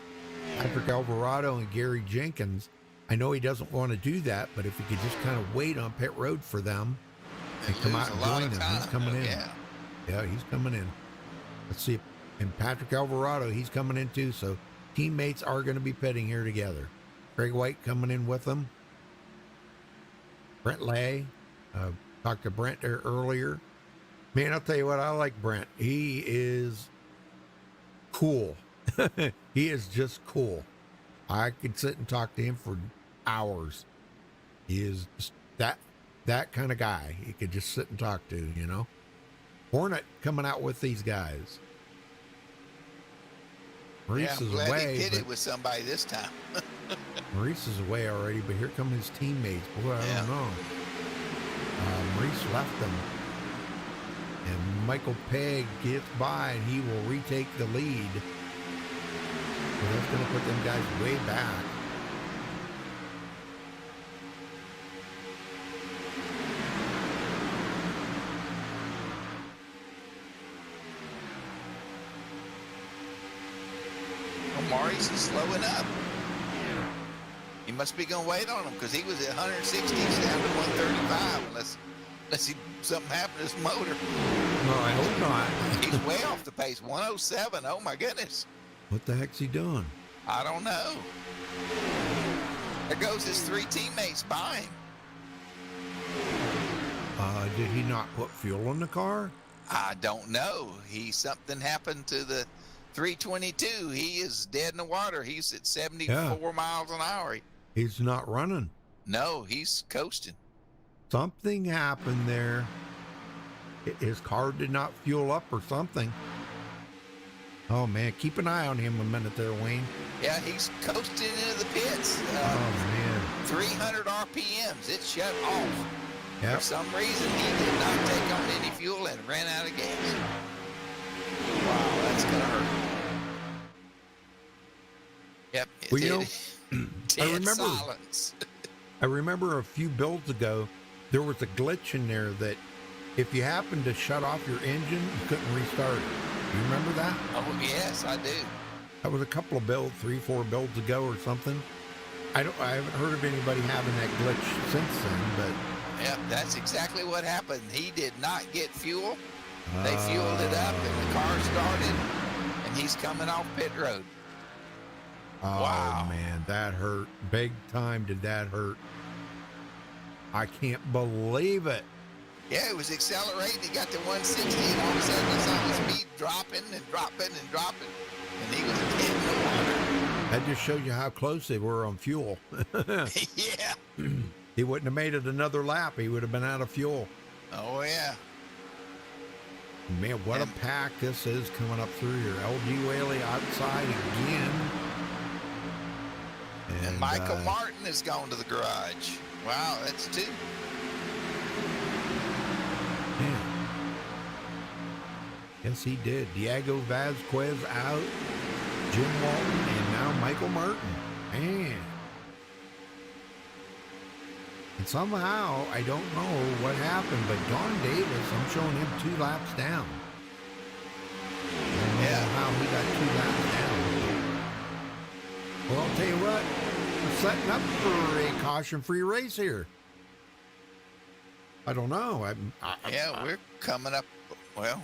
Patrick Alvarado and Gary Jenkins. I know he doesn't want to do that, but if he could just kind of wait on pit road for them and come out and join them, he's coming in. Yeah, he's coming in. Let's see. And Patrick Alvarado, he's coming in too. So teammates are going to be pitting here together. Craig White coming in with them. Brent Lay. Talked to Brent there earlier. Man, I'll tell you what, I like Brent. He is cool. He is just cool. I could sit and talk to him for hours. He is just that kind of guy. You could just sit and talk to, you know. Hornet coming out with these guys. Maurice is glad away. He pitted with somebody this time. Maurice is away already, but here come his teammates. Boy, I don't know. Maurice left them. And Michael Pegg gets by, and he will retake the lead. So that's going to put them guys way back. Maurice is slowing up. He must be going to wait on him because he was at 160 down to 135 unless something happened to his motor. No, I hope not. He's way off the pace. 107. Oh, my goodness. What the heck's he doing? I don't know. There goes his 3 teammates by him. Did he not put fuel in the car? I don't know. Something happened to the 322. He is dead in the water. He's at 74 miles an hour. He's not running. No, he's coasting. Something happened there. His car did not fuel up or something. Oh, man. Keep an eye on him a minute there, Wayne. Yeah, he's coasting into the pits. Oh, man. 300 RPMs. It shut off. Yep. For some reason, he did not take on any fuel and ran out of gas. Wow, that's going to hurt. Yep. Well, you know, dead silence. I remember a few builds ago, there was a glitch in there that if you happened to shut off your engine, you couldn't restart it. Do you remember that? Oh, yes, I do. That was a couple of builds, 3-4 builds ago or something. I haven't heard of anybody having that glitch since then, but Yep, that's exactly what happened. He did not get fuel. They fueled it up, and the car started, and he's coming off pit road. oh Wow. man, that hurt. Big time did that hurt. I can't believe it. Yeah, it was accelerating. He got to 160, and all of a sudden, I saw the speed dropping and dropping and dropping, and he was in the water. That just shows you how close they were on fuel. Yeah. He wouldn't have made it another lap. He would have been out of fuel. Oh, yeah. Man, what a pack this is coming up through here. LG Whaley outside again. And Michael Martin has gone to the garage. Wow, that's two. Yeah. Yes, he did. Diego Vasquez out, Jim Walton, and now Michael Martin. Man. And somehow, I don't know what happened, but Don Davis, I'm showing him 2 laps down. I don't know how he got 2 laps down. Well, I'll tell you what, we're setting up for a caution-free race here. I don't know. Yeah, we're coming up, well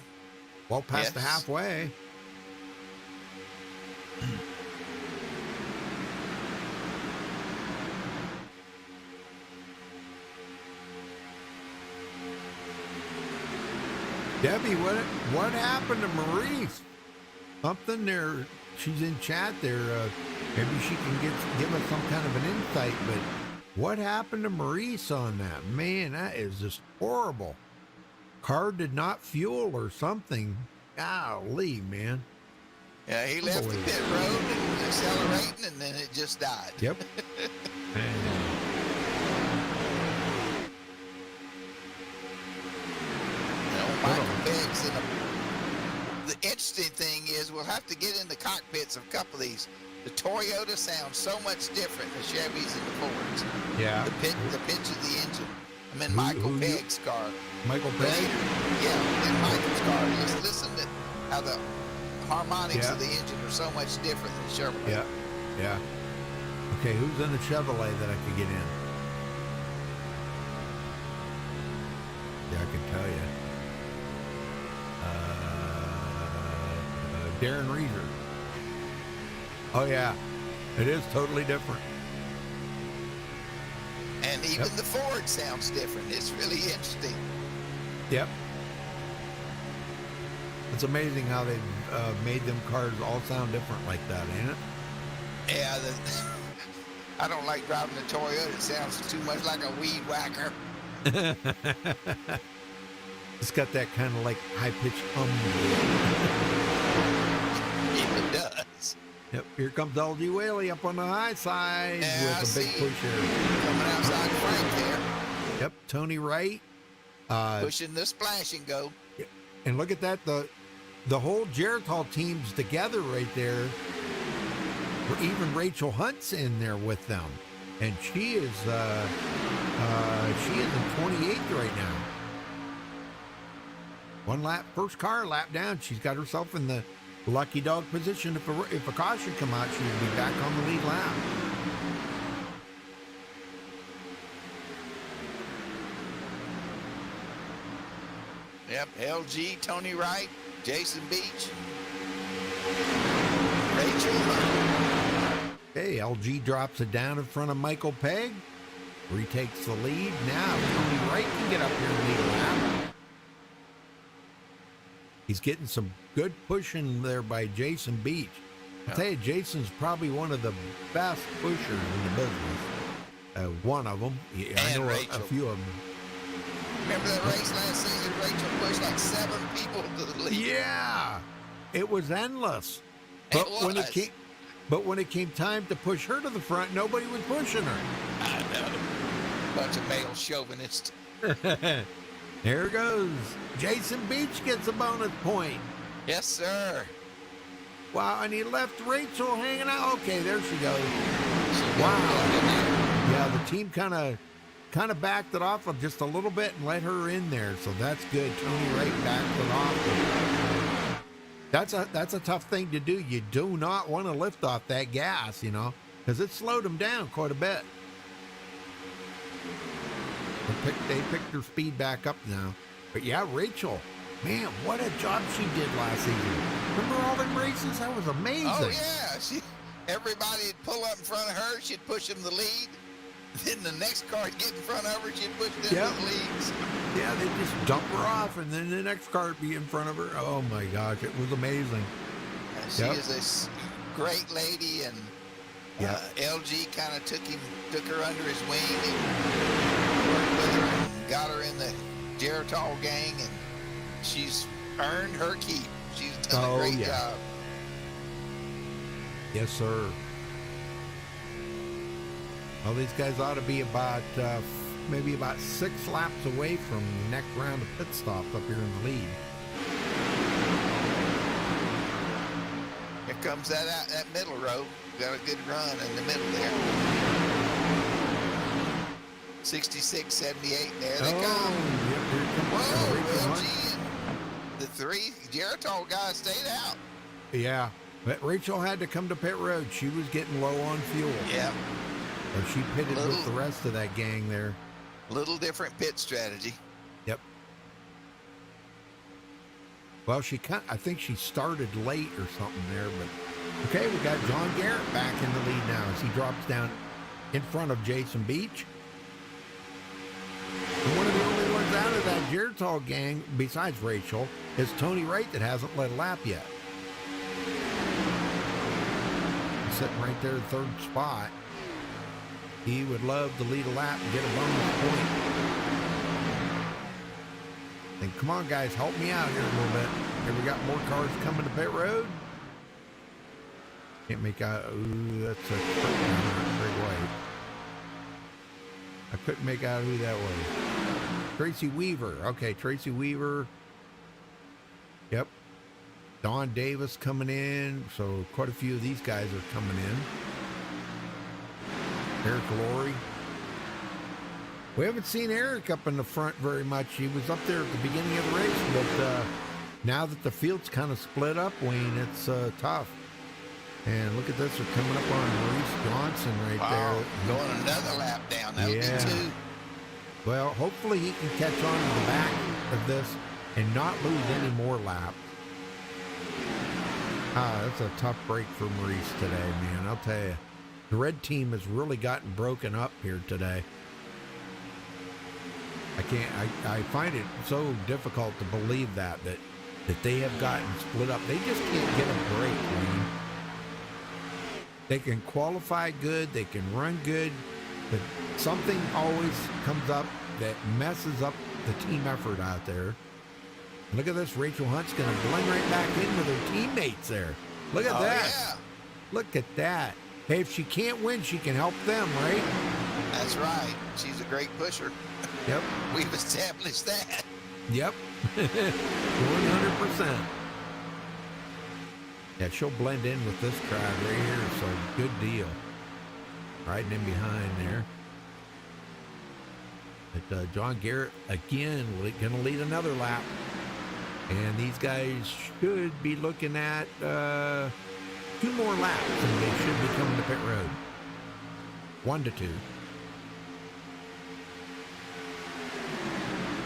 past the yes. halfway. Debbie, what happened to Maurice? Something there. She's in chat there. Maybe she can give us some kind of an insight. But what happened to Maurice on that? Man, that is just horrible. Car did not fuel or something. Golly, man. Yeah, he left the pit road and was accelerating, and then it just died. Yep. Michael Begg's in the interesting thing is we'll have to get in the cockpits of a couple of these. The Toyota sounds so much different than the Chevys and the Fords. Yeah. The pitch of the engine. I mean, Michael Pegg's car. Michael Pegg? Yeah, in Michael's car. Just listen to how the harmonics Yeah. of the engine are so much different than the Chevrolet. Yeah. Yeah. Okay, who's in the Chevrolet that I could get in? Yeah, I can tell you. Darren Reeser. Oh yeah, it is totally different. And even the Ford sounds different. It's really interesting. Yep. It's amazing how they've made them cars all sound different like that, ain't it? Yeah, I don't like driving the Toyota. It sounds too much like a weed whacker. It's got that kind of like high-pitched hum. It does. Yep, here comes LG Whaley up on the high side Yeah, with a big push here. Coming outside Frank there. Yep, Tony Wright. Pushing the splash and go. And look at that, the whole Geritol team's together right there. Even Rachel Hunt's in there with them. And she is in 28th right now. One lap, first car lap down. She's got herself in the lucky dog position. If a caution come out, she would be back on the lead lap. Yep, LG, Tony Wright, Jason Beach, Rachel Hunt. Okay, LG drops it down in front of Michael Pegg. Retakes the lead. Now Tony Wright can get up here and lead a lap. He's getting some good pushing there by Jason Beach. I'll tell you, Jason's probably one of the best pushers in the business. One of them. I know a few of them. Remember that race last season? Rachel pushed like 7 people to the lead. Yeah, it was endless. It When was. when it came time to push her to the front, nobody was pushing her. I know. Bunch of male chauvinists. There goes. Jason Beach gets a bonus point. Yes, sir. Wow, and he left Rachel hanging out. Okay, there she goes. She Wow. got in there. Yeah, the team kind of backed it off just a little bit and let her in there. So that's good. Tony Wright backed it off. That's a tough thing to do. You do not want to lift off that gas, because it slowed them down quite a bit. They picked her speed back up now. But yeah, Rachel, man, what a job she did last season. Remember all them races? That was amazing. Oh, yeah. Everybody would pull up in front of her. She'd push them the lead. Then the next car would get in front of her. She'd push them to the leads. Yeah, they just dump her off, and then the next car would be in front of her. Oh, my gosh, it was amazing. She is a great lady, and LG kind of took her under his wing and worked with her and got her in the Geritol gang, and she's earned her keep. She's done a great job. Yes, sir. Well, these guys ought to be maybe about 6 laps away from the next round of pit stops up here in the lead. Here comes that middle row. Got a good run in the middle there. 66, 78. There they come. Yep, here comes Rachel Hunt. LG and the 3 Geritol guys stayed out. Yeah, but Rachel had to come to pit road. She was getting low on fuel. Yeah. So she pitted with the rest of that gang there. Little different pit strategy. Yep. Well, I think she started late or something there, but okay, we got John Garrett back in the lead now as he drops down in front of Jason Beach. And one of the only ones out of that Geritol gang, besides Rachel, is Tony Wright that hasn't led a lap yet. He's sitting right there in 3rd spot. He would love to lead a lap and get a bonus point. And come on, guys, help me out here a little bit. Here we got more cars coming to pit road. Can't make out. Ooh, that's a Greg White. I couldn't make out who that was. Tracy Weaver. Okay, Tracy Weaver. Yep. Don Davis coming in. So quite a few of these guys are coming in. Eric Laurie. We haven't seen Eric up in the front very much. He was up there at the beginning of the race, but now that the field's kind of split up, Wayne, it's tough. And look at this, they're coming up on Maurice Johnson right there. Going another lap down. That'll be 2. Well, hopefully he can catch on to the back of this and not lose any more laps. That's a tough break for Maurice today, man. I'll tell you. The red team has really gotten broken up here today. I find it so difficult to believe that they have gotten split up. They just can't get a break, man. They can qualify good, they can run good, but something always comes up that messes up the team effort out there. Look at this, Rachel Hunt's going to blend right back in with her teammates there. Look at that. Yeah. Look at that. Hey, if she can't win, she can help them, right? That's right. She's a great pusher. Yep. We've established that. Yep. 100%. Yeah, she'll blend in with this crowd right here, so good deal. Riding in behind there. But John Garrett, again, going to lead another lap. And these guys should be looking at 2 more laps, and they should be coming to pit road. 1 to 2.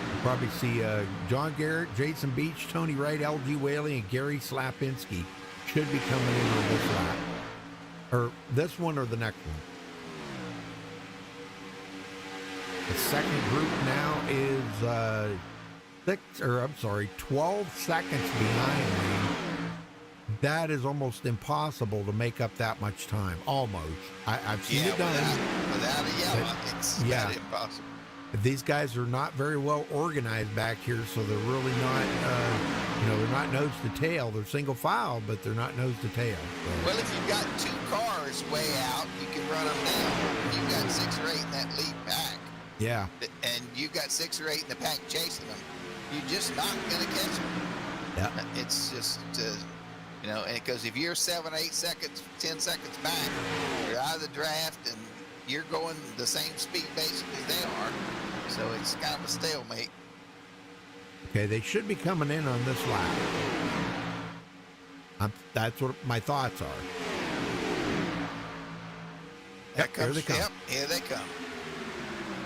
You'll probably see John Garrett, Jason Beach, Tony Wright, LG Whaley, and Gary Slapinski should be coming in on this lap. Or this one or the next one. The second group now is 12 seconds behind me. That is almost impossible to make up that much time. Almost. I've seen it done. Without a yellow, it's that impossible. These guys are not very well organized back here, so they're really not, they're not nose to tail. They're single file, but they're not nose to tail. So. Well, if you've got 2 cars way out, you can run them down. You've got 6 or 8 in that lead pack. Yeah. And you've got 6 or 8 in the pack chasing them. You're just not going to catch them. Yeah. It's just, because if you're 7, 8 seconds, 10 seconds back, you're out of the draft and you're going the same speed basically they are. So it's kind of a stalemate. Okay, they should be coming in on this lap. That's what my thoughts are. Yep, here they come. Yep, here they come.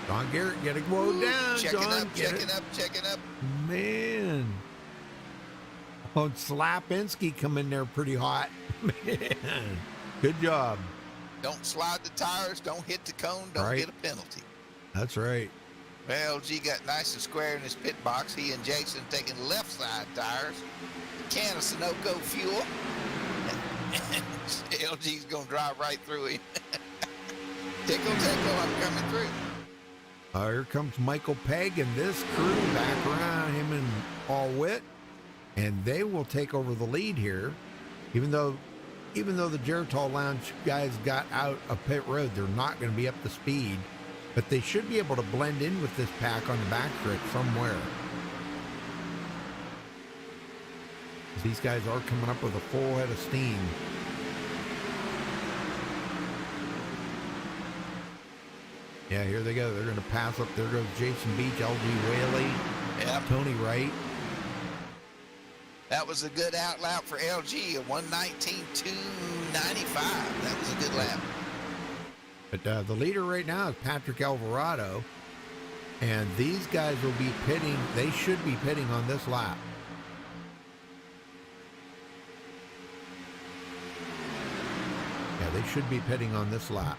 John Garrett getting woe down. Checking John, checking up. Man. Oh, Slapinski come in there pretty hot. Man, good job. Don't slide the tires. Don't hit the cone. Don't get a penalty. That's right. Well, LG got nice and square in his pit box. He and Jason taking left side tires. Can of Sunoco fuel. LG's going to drive right through him. Tickle, I'm coming through. Here comes Michael Pegg and this crew back around him and Paul Witt. And they will take over the lead here. Even though the Geritol Lounge guys got out of pit road, they're not going to be up to speed. But they should be able to blend in with this pack on the backstretch somewhere. These guys are coming up with a full head of steam. Yeah, here they go. They're going to pass up. There goes Jason Beach, LG Whaley, Tony Wright. That was a good out lap for LG, a 1:19.295. That was a good lap. But the leader right now is Patrick Alvarado, and these guys will be pitting. They should be pitting on this lap. Yeah, they should be pitting on this lap.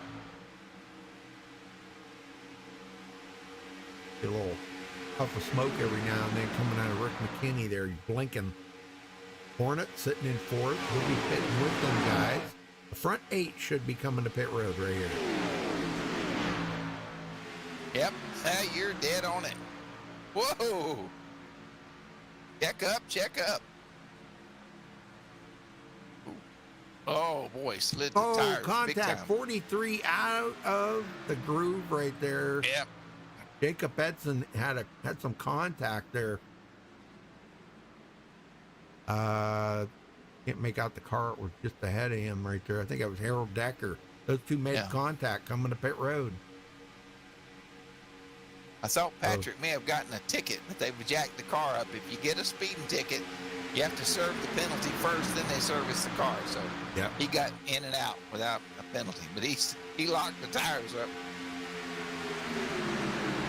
Get a little puff of smoke every now and then coming out of Rick McKinney there. He's blinking. Hornet sitting in 4th. He'll be pitting with them guys. The front 8 should be coming to pit road right here. Yep, you're dead on it. Whoa! Check up. Ooh. Oh boy, slid the tires. Oh, contact 43 out of the groove right there. Yep. Jacob Edson had some contact there. Can't make out the car. It was just ahead of him right there. I think it was Harold Decker. Those two made contact coming to pit road. I thought Patrick may have gotten a ticket, but they've jacked the car up. If you get a speeding ticket, you have to serve the penalty first, then they service the car. So he got in and out without a penalty, but he locked the tires up.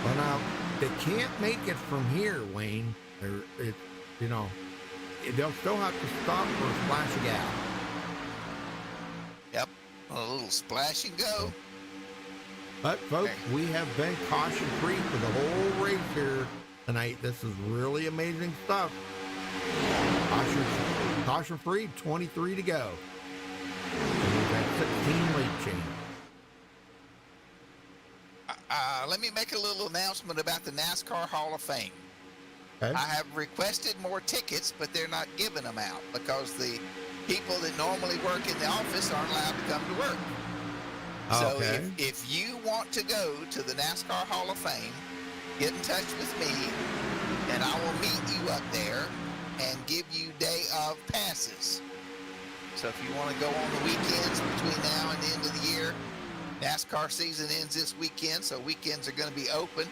Well, now they can't make it from here, Wayne. They'll still have to stop for a splash of gas. Yep, a little splash and go. But folks, we have been caution free for the whole race here tonight. This is really amazing stuff. Caution free, 23 to go. And we've got 16 lead change. Let me make a little announcement about the NASCAR Hall of Fame. Okay. I have requested more tickets, but they're not giving them out because the people that normally work in the office aren't allowed to come to work. So if you want to go to the NASCAR Hall of Fame, get in touch with me, and I will meet you up there and give you day of passes. So if you want to go on the weekends between now and the end of the year, NASCAR season ends this weekend, so weekends are going to be open.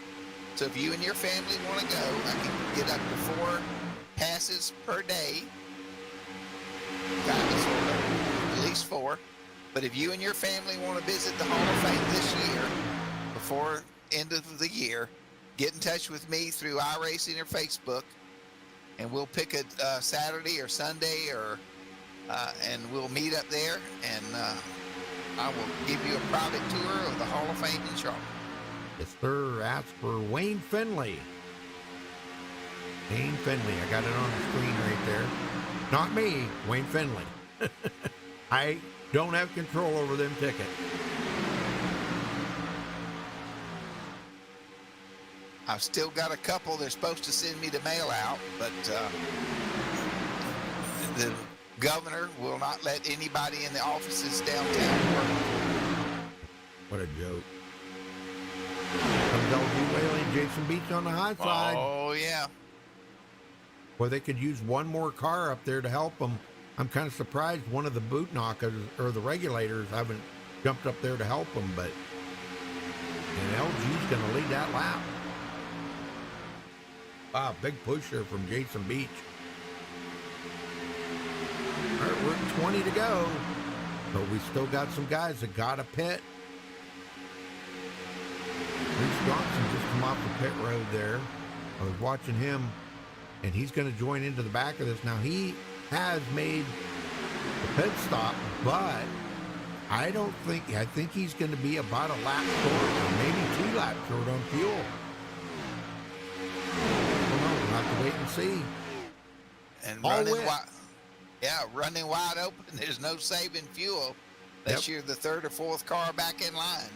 So if you and your family want to go, I can get up to 4 passes per day. At least 4. But if you and your family want to visit the Hall of Fame this year, before end of the year, get in touch with me through iRacing or Facebook, and we'll pick a Saturday or Sunday, and we'll meet up there, and I will give you a private tour of the Hall of Fame in Charlotte. Yes, sir. Ask for Wayne Finley. Wayne Finley. I got it on the screen right there. Not me, Wayne Finley. I don't have control over them tickets. I've still got a couple. They're supposed to send me the mail out, but the governor will not let anybody in the offices downtown work. What a joke. Comes LG Whaley and Jason Beach on the high side. Oh, yeah. Well, they could use one more car up there to help them. I'm kind of surprised one of the boot knockers or the regulators haven't jumped up there to help them, but and LG's going to lead that lap. Wow, big push there from Jason Beach. All right, we're at 20 to go, but we still got some guys that got a pit. Reese Johnson just come off the pit road there. I was watching him, and he's going to join into the back of this. Now, he has made the pit stop, but I think he's going to be about a lap short, or maybe 2 laps short on fuel. I don't know. We'll have to wait and see. And All running wet. wide, yeah, running wide open. There's no saving fuel unless you're the 3rd or 4th car back in line.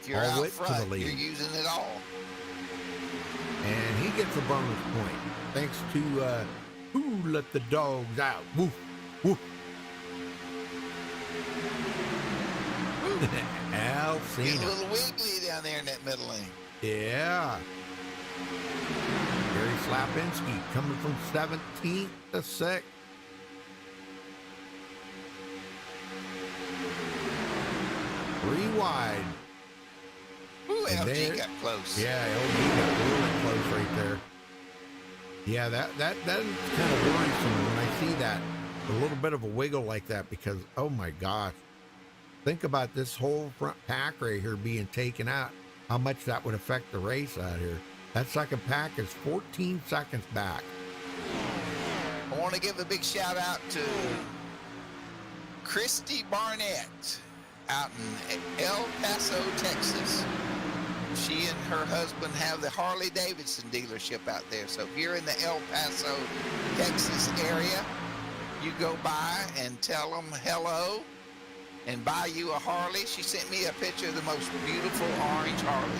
If you're All out wet to the front, lead. you're using it all. And he gets a bonus point thanks to who let the dogs out. Woof, woof. Get a Alcina. little wiggly down there in that middle lane. Yeah. Gary Slapinski coming from 17th to 6th. Three wide. Ooh, And LG there- got close. Yeah, LG got really close right there. Yeah, that is kind of worrisome when I see that, a little bit of a wiggle like that, because, oh my gosh, think about this whole front pack right here being taken out, how much that would affect the race out here. That second pack is 14 seconds back. I want to give a big shout out to Christy Barnett out in El Paso, Texas. She and her husband have the Harley Davidson dealership out there. So if you're in the El Paso, Texas area, you go by and tell them hello and buy you a Harley. She sent me a picture of the most beautiful orange Harley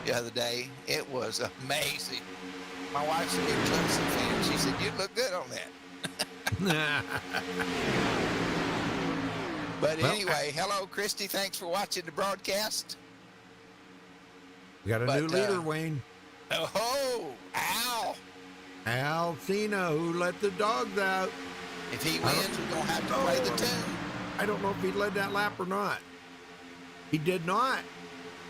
the other day. It was amazing. My wife's a big Clemson fan. She said, "You look good on that." But Well, anyway, hello, Christy. Thanks for watching the broadcast. We got a new leader, Wayne. Oh, Al. Alcina, who let the dogs out. If he wins, we're going to have to play the tune. I don't know if he led that lap or not. He did not.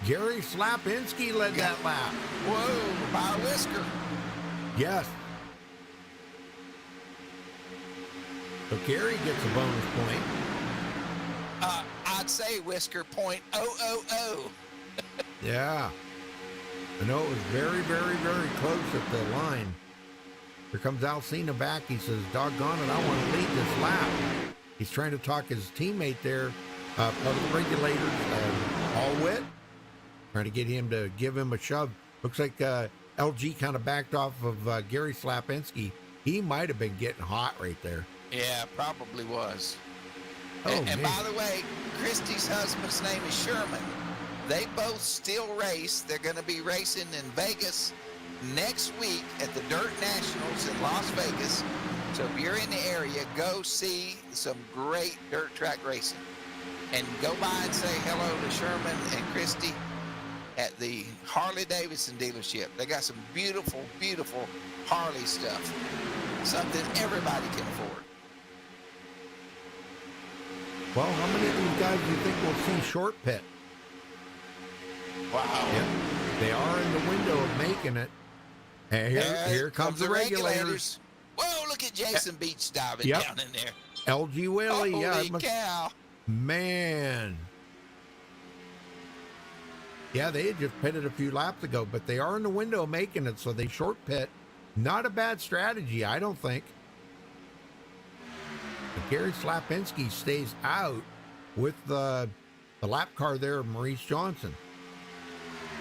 Gary Slapinski led that lap. Whoa, by a whisker. Yes. So Gary gets a bonus point. I'd say whisker .000. Yeah. I know it was very, very, very close at the line. Here comes Alcina back. He says, doggone it, I want to lead this lap. He's trying to talk his teammate there, part of the regulators, Allwit, trying to get him to give him a shove. Looks like LG kind of backed off of Gary Slapinski. He might have been getting hot right there. Yeah, probably was. Oh, and man. by the way, Christy's husband's name is Sherman. They both still race. They're going to be racing in Vegas next week at the Dirt Nationals in Las Vegas. So if you're in the area, go see some great dirt track racing. And go by and say hello to Sherman and Christy at the Harley Davidson dealership. They got some beautiful, beautiful Harley stuff. Something everybody can afford. Well, how many of these guys do you think will see short pit? Wow. Yep. They are in the window of making it. And here comes the regulators. Whoa, look at Jason Beach diving Yep. down in there. LG Willie. Holy Yeah, it must- cow. Man. Yeah, they had just pitted a few laps ago, but they are in the window of making it, so they short pit. Not a bad strategy, I don't think. But Gary Slapinski stays out with the lap car there of Maurice Johnson.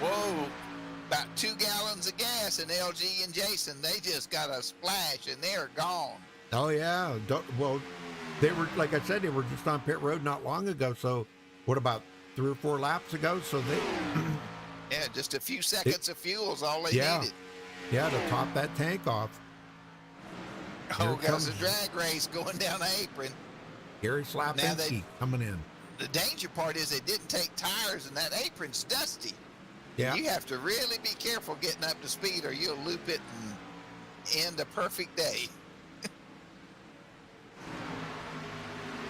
Whoa, about 2 gallons of gas, and LG and Jason, they just got a splash, and they're gone. Oh, yeah. Well, they were, like I said, they were just on pit road not long ago. So what, about 3 or 4 laps ago? So Yeah, just a few seconds of fuel is all they Yeah. needed. Yeah, to top that tank off. Here Oh, it there's a comes. drag race going down the apron. Gary Now Slapinski coming in. The danger part is they didn't take tires, and that apron's dusty. Yeah. You have to really be careful getting up to speed, or you'll loop it and end a perfect day.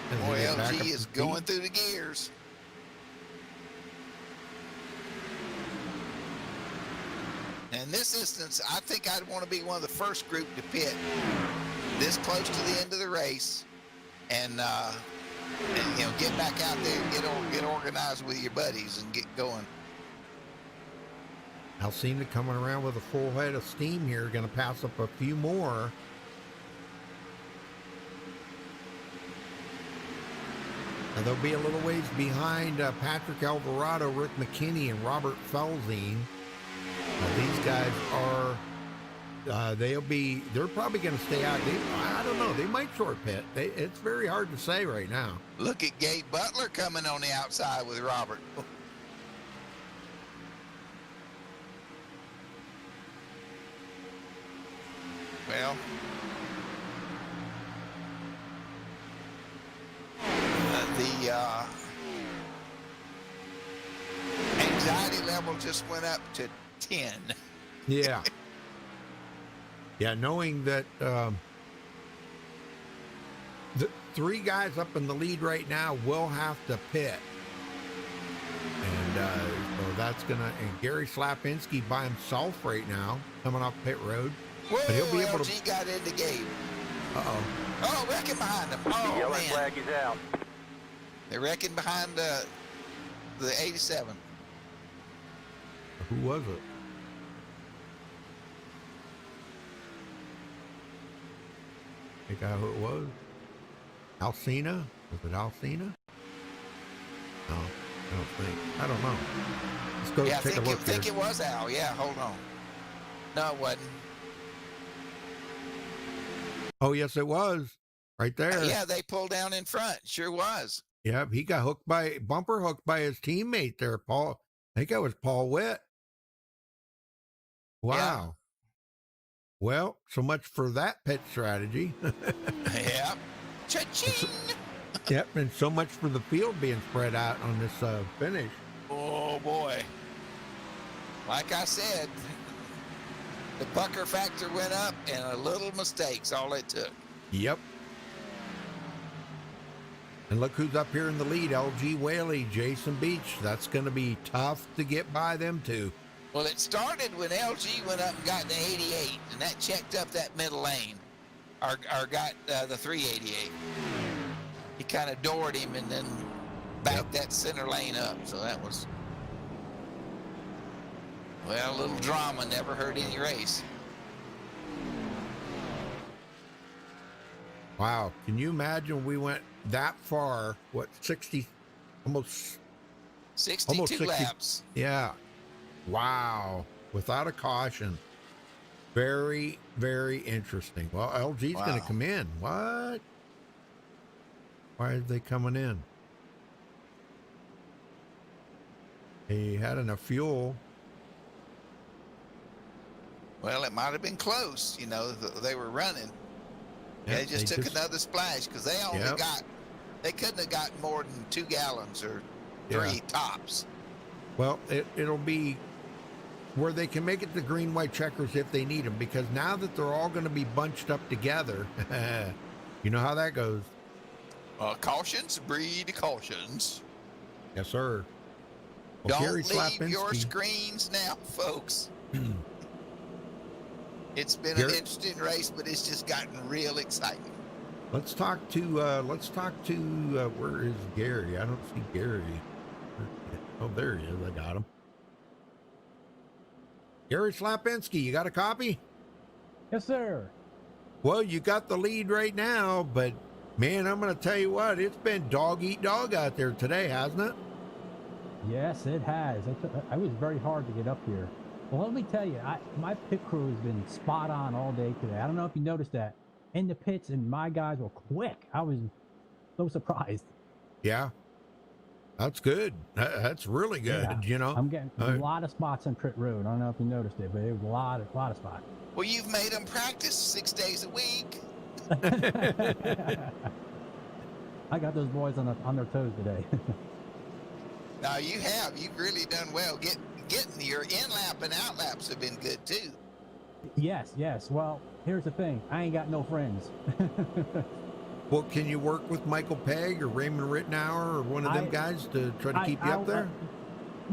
And they Boy, get back up LG to is speed. going through the gears. In this instance, I think I'd want to be one of the first group to pit this close to the end of the race, and you know, get back out there and get organized with your buddies and get going. Alcina coming around with a full head of steam here, going to pass up a few more. Now they'll be a little ways behind Patrick Alvarado, Rick McKinney, and Robert Felzine. These guys are, they're probably going to stay out. I don't know. They might short pit. It's very hard to say right now. Look at Gabe Butler coming on the outside with Robert. Well, the anxiety level just went up to 10. Yeah. Yeah, knowing that the three guys up in the lead right now will have to pit. And so that's going to, and Gary Slapinski by himself right now, coming off pit road. Whoa, But he'll be able LG got into Gabe. Uh-oh. Oh, wrecking behind him. Oh, Yellow man. flag is out. They're wrecking behind the 87. Who was it? Think I who it was? Alcina? Was it Alcina? No, I don't think. I don't know. Let's go Yeah, take a look I think here. it was Al. Yeah, hold on. No, it wasn't. Oh, yes, it was. Right there. Yeah, they pulled down in front. Sure was. Yep, he got bumper hooked by his teammate there, Paul. I think that was Paul Witt. Wow. Yeah. Well, so much for that pit strategy. Yeah. Cha-ching! Yep, and so much for the field being spread out on this finish. Oh, boy. Like I said, the pucker factor went up, and a little mistake's all it took. Yep. And look who's up here in the lead, LG Whaley, Jason Beach. That's going to be tough to get by them two. Well, it started when LG went up and got the 88, and that checked up that middle lane, or got the 388. He kind of doored him and then backed that center lane up. So that was, well, a little drama never hurt any race. Wow. Can you imagine we went that far, what, 60, almost 62 laps. Yeah. Wow. Without a caution. Very, very interesting. Well, LG's going to Wow. come in. What? Why are they coming in? He had enough fuel. Well, it might have been close. You know, they were running. Yeah, They just took another splash because they only Yep. they couldn't have gotten more than 2 gallons or 3 tops. Well, it'll be where they can make it the green, white checkers if they need them, because now that they're all going to be bunched up together, you know how that goes. Cautions breed cautions. Yes, sir. Well, Don't Gary leave your Slapinski- screens now, folks. It's been an Gary- interesting race, but it's just gotten real exciting. Let's talk to where is Gary? I don't see Gary. Oh, there he is. I got him. Gary Slapinski, you got a copy? Yes, sir. Well, you got the lead right now, but man, I'm going to tell you what, it's been dog eat dog out there today, hasn't it? Yes, it has. I was very hard to get up here. Well, let me tell you, my pit crew has been spot on all day today. I don't know if you noticed that. In the pits, and my guys were quick. I was so surprised. Yeah. That's good. That's really good. Yeah. You know, I'm getting a lot of spots on pit road. I don't know if you noticed it, but it was a lot of spots. Well, you've made them practice 6 days a week. I got those boys on their toes today. No, you have. You've really done well. Getting your in-lap and out-laps have been good, too. Yes. Well, here's the thing. I ain't got no friends. well, can you work with Michael Pegg or Raymond Rittenauer or one of them guys to try to keep you up there?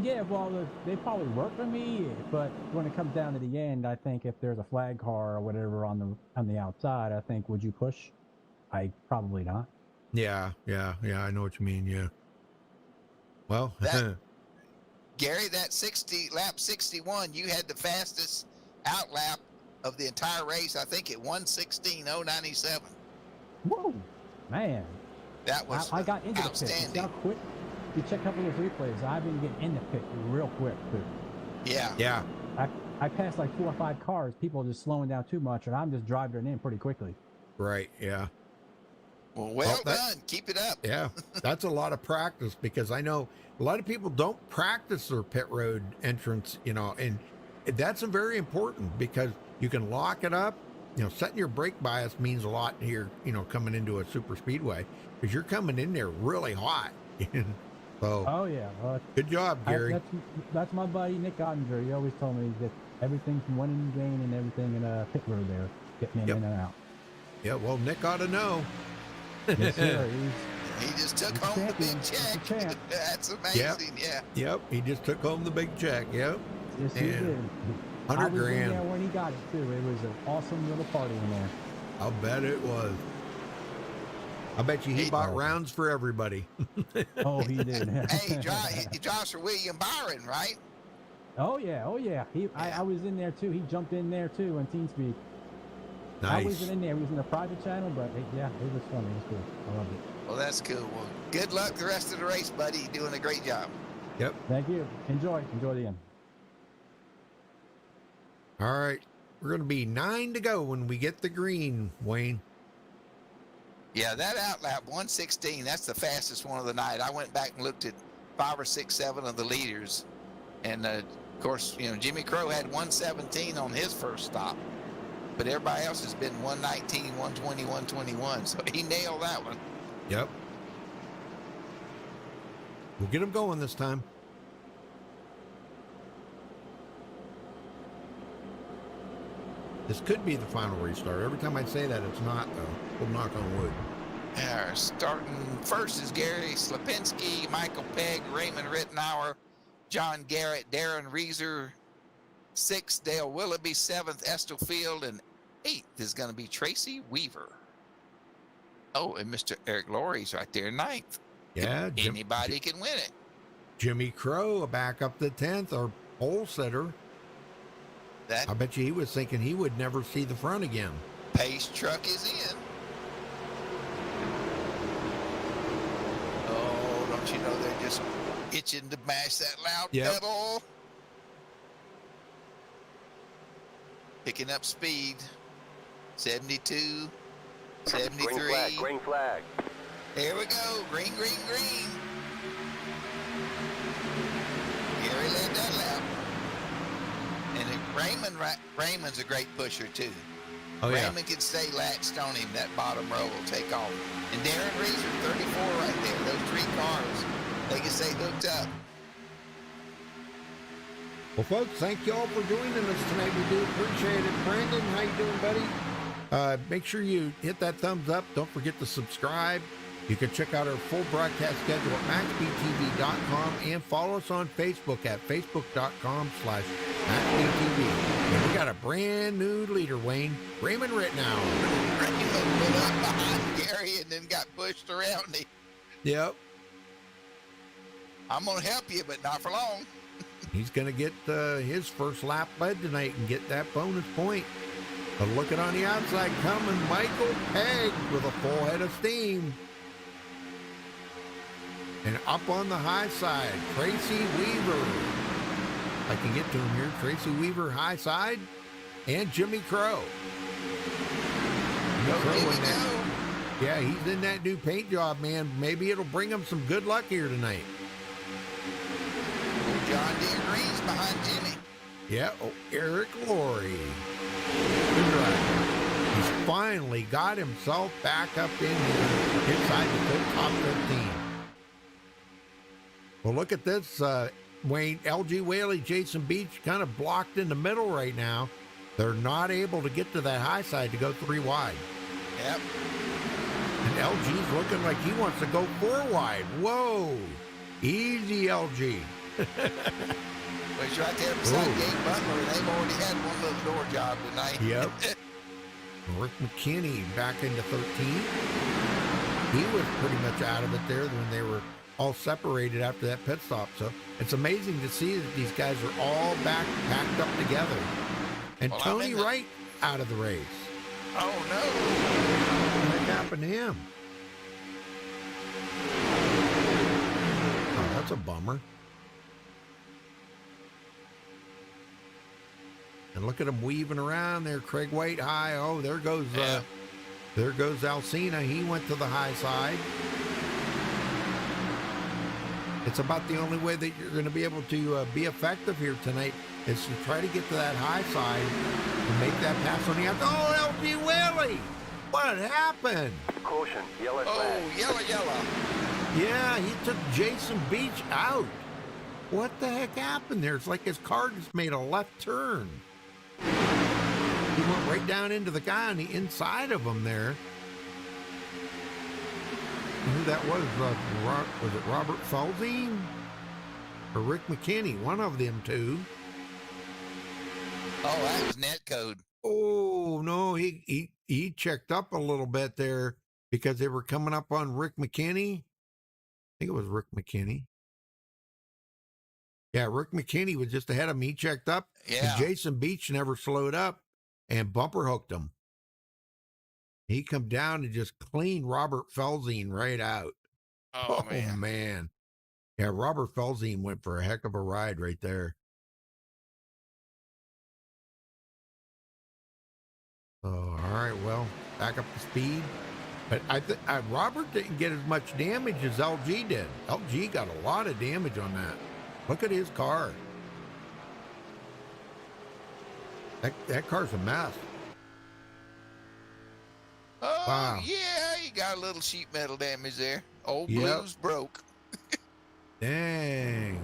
Yeah, well, they probably work for me, but when it comes down to the end, I think if there's a flag car or whatever on the outside, I think, would you push? I probably not. Yeah, I know what you mean. Yeah. Well, Gary, that lap 61, you had the fastest out lap of the entire race. I think at 1:16.097. Whoa, man! That was I got into outstanding. the pit. See how quick? You check a couple of those replays. I've been getting in the pit real quick too. Yeah. I passed like 4 or 5 cars. People are just slowing down too much, and I'm just driving in pretty quickly. Right. Yeah. Well done. Keep it up. Yeah, that's a lot of practice because I know a lot of people don't practice their pit road entrance, you know, and that's very important because you can lock it up. You know, setting your brake bias means a lot here, you know, coming into a super speedway because you're coming in there really hot. So, oh yeah, good job, Gary. That's my buddy Nick Ottinger. He always told me that everything from winning and gain and everything in a pit road there, getting in and out. Yeah, well, Nick ought to know. Yes, sir. He just took home the big check. That's amazing. Yeah. Yep. He just took home the big check. Yep. Yes, he did. 100 grand. I was in there when he got it too. It was an awesome little party in there. I'll bet it was. I bet you he bought rounds for everybody. Oh, he did. Hey, he drives for William Byron, right? Oh yeah. I was in there too. He jumped in there too on Team Speed. Nice. I wasn't in there. He was in a private channel, but yeah, it was fun. It was cool. I loved it. Well, that's cool. Well, good luck the rest of the race, buddy. You're doing a great job. Yep. Thank you. Enjoy the end. All right. We're going to be 9 to go when we get the green, Wayne. Yeah, that outlap 1:16, that's the fastest one of the night. I went back and looked at 5 or 6, 7 of the leaders. And, of course, you know, Jimmy Crow had 1:17 on his first stop. But everybody else has been 1:19, 1:20, 1:21. So he nailed that one. Yep. We'll get him going this time. This could be the final restart. Every time I say that, it's not, though. We'll knock on wood. Starting first is Gary Slapinski, Michael Pegg, Raymond Rittenauer, John Garrett, Darren Reeser. 6th, Dale Willoughby. 7th, Estill Field. And 8th is going to be Tracy Weaver. Oh, and Mr. Eric Laurie's right there, 9th. Yeah. Anybody can win it. Jimmy Crow back up to 10th, our pole sitter. I bet you he was thinking he would never see the front again. Pace truck is in. Oh, don't you know they're just itching to mash that loud pedal. Picking up speed. 72, 73. Green flag. Here we go. Green. Gary led that lap. And Raymond's a great pusher too. Oh, yeah. Raymond can stay latched on him. That bottom row will take off. And Darren Reeser, 34 right there. Those 3 cars, they can stay hooked up. Well, folks, thank you all for joining us tonight. We do appreciate it. Brandon, how you doing, buddy? Make sure you hit that thumbs up. Don't forget to subscribe. You can check out our full broadcast schedule at MaxSpeedTV.com and follow us on Facebook at Facebook.com/MaxSpeedTV. And we got a brand new leader, Wayne, Raymond Rittenauer. Raymond put up behind Gary and then got pushed around him. Yep. I'm going to help you, but not for long. He's going to get his first lap led tonight and get that bonus point. But looking on the outside coming, Michael Pegg with a full head of steam. And up on the high side, Tracy Weaver. I can get to him here. Tracy Weaver, high side, and Jimmy Crow. Yeah, he's in that new paint job, man. Maybe it'll bring him some good luck here tonight. John Deere Green's behind Jimmy. Yeah, oh, Eric Laurie. Good driver. He's finally got himself back up in here inside the top 15. Well, look at this, Wayne. LG Whaley, Jason Beach kind of blocked in the middle right now. They're not able to get to that high side to go 3 wide. Yep. And LG's looking like he wants to go 4 wide. Whoa. Easy, LG. Well, he's right there beside Gabe Butler, and they've already had one little door job tonight. Yep. Rick McKinney back into 13. He was pretty much out of it there when they were all separated after that pit stop. So it's amazing to see that these guys are all backed up together. And Well, Tony Wright out of the race. Oh, no. What happened to him? Oh, that's a bummer. And look at him weaving around there. Craig White high. Oh, there goes Alcina. He went to the high side. It's about the only way that you're going to be able to be effective here tonight is to try to get to that high side and make that pass on the outside. Oh, LG Willie! What happened? Caution, yellow flag. Oh, yellow. Yeah, he took Jason Beach out. What the heck happened there? It's like his car just made a left turn. He went right down into the guy on the inside of him there. Who that was it Robert Falzine or Rick McKinney? One of them two. Oh, that was net code. Oh no, he checked up a little bit there because they were coming up on Rick McKinney. I think it was Rick McKinney. Yeah, Rick McKinney was just ahead of me. He checked up. Yeah. And Jason Beach never slowed up and bumper hooked him. He come down and just cleaned Robert Felzine right out. Oh, man. Yeah, Robert Felzine went for a heck of a ride right there. Oh, all right, well, back up to speed. But Robert didn't get as much damage as LG did. LG got a lot of damage on that. Look at his car. That car's a mess. Oh, Wow. yeah, you got a little sheet metal damage there. Old Yep. Blues broke. Dang.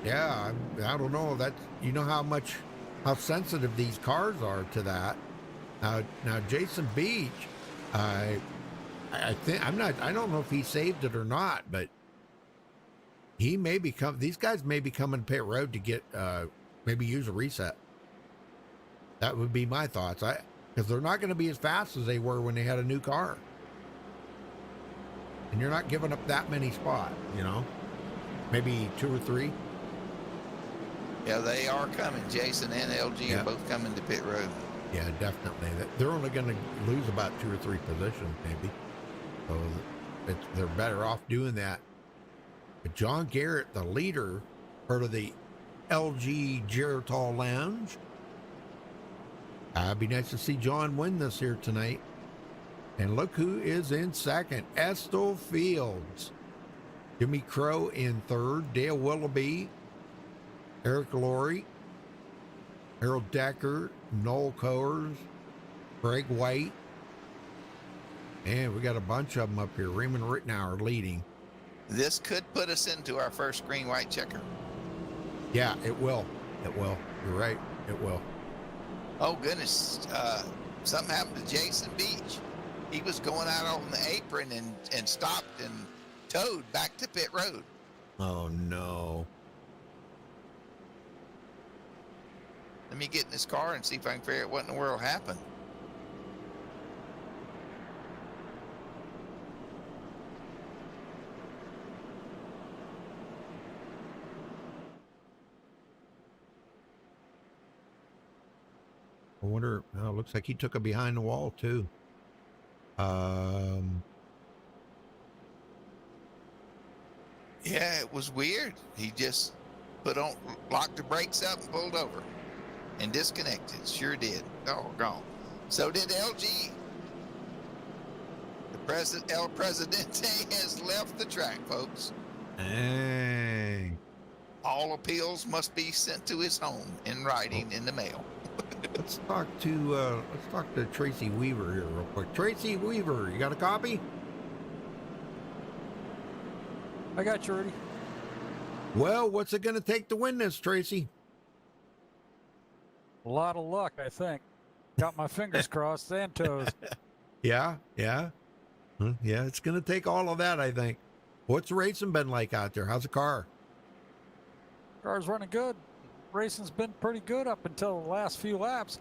Yeah, I don't know. You know how sensitive these cars are to that. Now Jason Beach, I don't know if he saved it or not, but these guys may be coming pit road to get maybe use a reset. That would be my thoughts. Because they're not going to be as fast as they were when they had a new car. And you're not giving up that many spots, maybe 2 or 3. Yeah, they are coming. Jason and LG are both coming to pit road. Yeah, definitely. They're only going to lose about 2 or 3 positions, maybe. So they're better off doing that. But John Garrett, the leader, part of the LG Geritol Lounge. It'd be nice to see John win this here tonight. And look who is in second. Estill Fields. Jimmy Crow in third. Dale Willoughby. Eric Laurie. Harold Decker. Noel Coers. Greg White. And we got a bunch of them up here. Raymond Rittenauer leading. This could put us into our first green-white checker. Yeah, it will. It will. You're right. It will. Oh, goodness. Something happened to Jason Beach. He was going out on the apron and stopped and towed back to pit road. Oh, no. Let me get in this car and see if I can figure out what in the world happened. I wonder, looks like he took a behind the wall too. Yeah, it was weird. He just locked the brakes up and pulled over and disconnected. Sure did. Oh, gone. So did LG. El Presidente has left the track, folks. Dang. All appeals must be sent to his home in writing in the mail. Let's talk to Tracy Weaver here real quick. Tracy Weaver, you got a copy? I got you, Rudy. Well, what's it going to take to win this, Tracy? A lot of luck, I think. Got my fingers crossed and toes. Yeah. Yeah, it's going to take all of that, I think. What's the racing been like out there? How's the car? Car's running good. Racing's been pretty good up until the last few laps.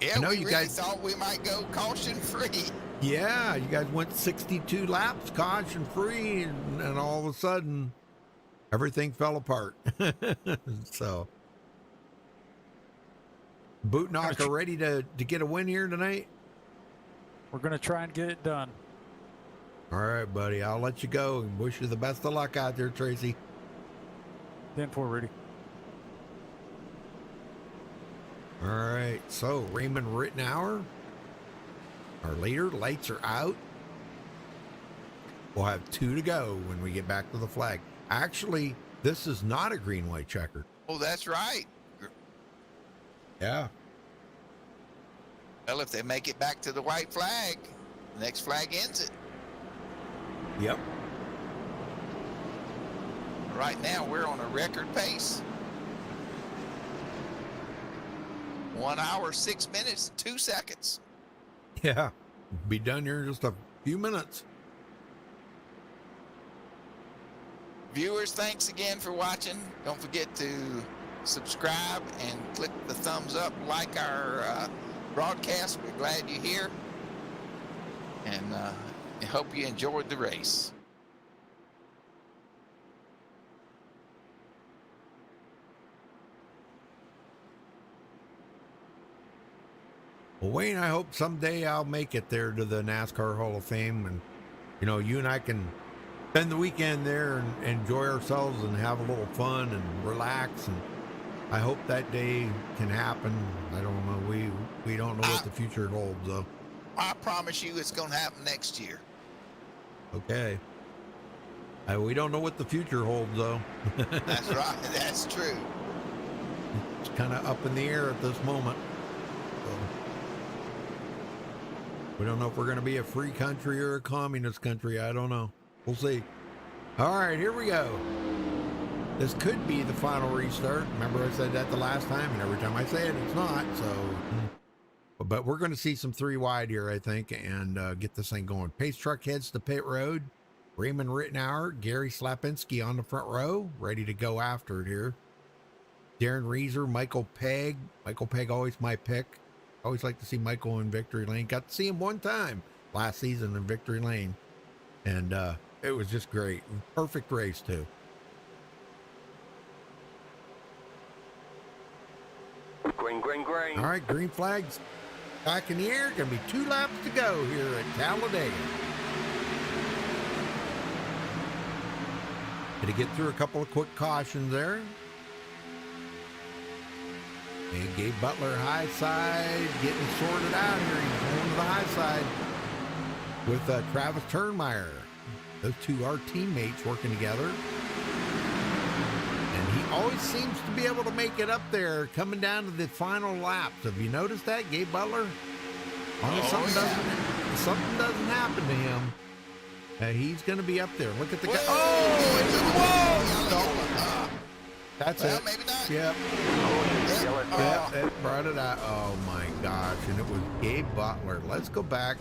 Yeah, I know we you really guys thought we might go caution free. Yeah, you guys went 62 laps caution free, and all of a sudden, everything fell apart. So, Boot Knocker ready to get a win here tonight? We're going to try and get it done. All right, buddy. I'll let you go and wish you the best of luck out there, Tracy. 10-4, Rudy. All right. So, Raymond Rittenauer, our leader. Lights are out. We'll have 2 to go when we get back to the flag. Actually, this is not a green-white checker. Oh, that's right. Yeah. Well, if they make it back to the white flag, the next flag ends it. Yep. Right now, we're on a record pace. 1 hour, 6 minutes, 2 seconds. Yeah. Be done here in just a few minutes. Viewers, thanks again for watching. Don't forget to subscribe and click the thumbs up, like our broadcast. We're glad you're here. And I hope you enjoyed the race. Well, Wayne, I hope someday I'll make it there to the NASCAR Hall of Fame, and you and I can spend the weekend there and enjoy ourselves and have a little fun and relax. And I hope that day can happen. I don't know. We don't know what the future holds, though. I promise you, it's going to happen next year. Okay. We don't know what the future holds, though. That's right. That's true. It's kind of up in the air at this moment. So, we don't know if we're going to be a free country or a communist country. I don't know. We'll see. All right, here we go. This could be the final restart. Remember I said that the last time, and every time I say it, it's not. So, but we're going to see some 3 wide here, I think, and get this thing going. Pace truck heads to pit road. Raymond Rittenauer, Gary Slapinski on the front row, ready to go after it here. Darren Reeser, Michael Pegg. Michael Pegg, always my pick. Always like to see Michael in victory lane. Got to see him one time last season in victory lane. And it was just great. Perfect race, too. Green, green, green. All right, green flags back in the air. Going to be 2 laps to go here at Talladega. Going to get through a couple of quick cautions there. And Gabe Butler high side getting sorted out here. He's going to the high side with Travis Turnmeyer. Those 2 are teammates working together. And he always seems to be able to make it up there coming down to the final laps. Have you noticed that, Gabe Butler? Something doesn't happen to him. He's going to be up there. Look at the guy. Oh! No. That's it. Maybe not. Yep. Yellow flag. Yep, it brought it out. Oh, my gosh. And it was Gabe Butler. Let's go back.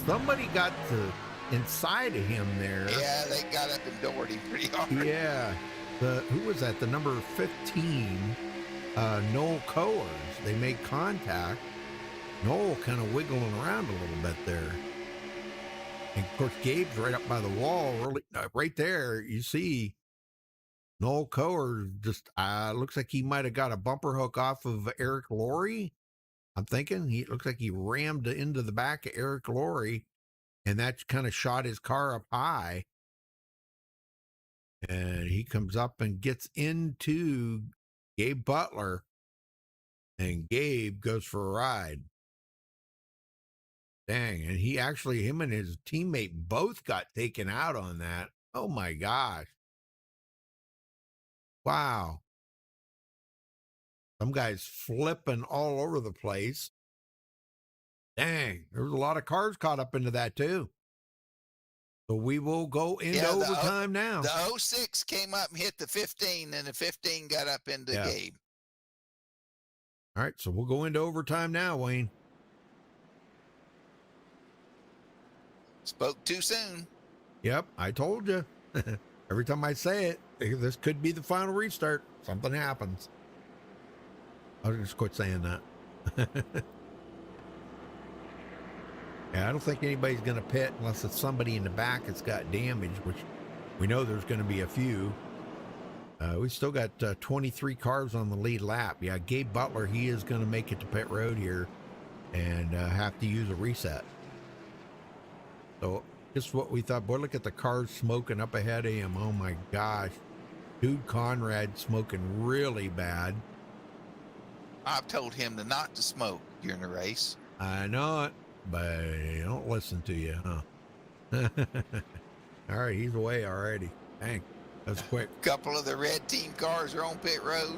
Somebody got inside of him there. Yeah, they got up and Doherty pretty hard. Yeah. Who was that? The number 15, Noel Coers. They made contact. Noel kind of wiggling around a little bit there. And of course, Gabe's right up by the wall, really, right there. You see Noel Coers just looks like he might have got a bumper hook off of Eric Laurie. I'm thinking he looks like he rammed into the back of Eric Laurie, and that kind of shot his car up high. And he comes up and gets into Gabe Butler, and Gabe goes for a ride. Dang, and him and his teammate both got taken out on that. Oh my gosh. Wow. Some guys flipping all over the place. Dang, there was a lot of cars caught up into that too. So we will go into overtime now. The 06 came up and hit the 15, and the 15 got up into Gabe. All right, so we'll go into overtime now, Wayne. Spoke too soon. Yep, I told you. Every time I say it, this could be the final restart. Something happens. I'll just quit saying that. Yeah, I don't think anybody's going to pit unless it's somebody in the back that's got damage, which we know there's going to be a few. We still got 23 cars on the lead lap. Yeah, Gabe Butler, he is going to make it to pit road here and have to use a reset. So just what we thought. Boy, look at the cars smoking up ahead of him. Oh my gosh. Dude Conrad smoking really bad. I've told him not to smoke during the race. I know it, but they don't listen to you, huh? All right, he's away already. Dang, that was quick. A couple of the red team cars are on pit road.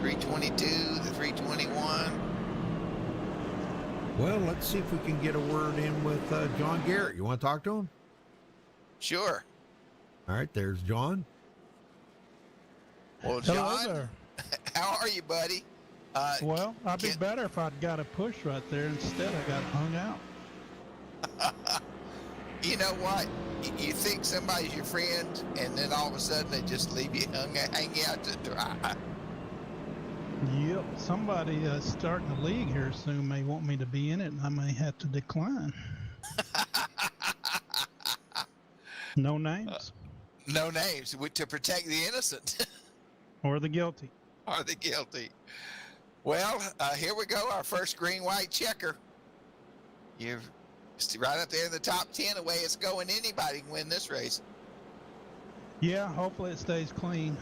322, the 321. Well, let's see if we can get a word in with John Garrett. You want to talk to him? Sure. All right, there's John. Well, Hello John, there. how are you, buddy? Well, I'd be better if I'd got a push right there. Instead, I got hung out. You know what? You think somebody's your friend, and then all of a sudden they just leave you hanging out to dry. Yep, somebody starting a league here soon may want me to be in it, and I may have to decline. No names. No names to protect the innocent. Or the guilty. Or the guilty. Well, here we go. Our first green-white checker. You're right up there in the top 10. The way it's going, anybody can win this race. Yeah, hopefully it stays clean.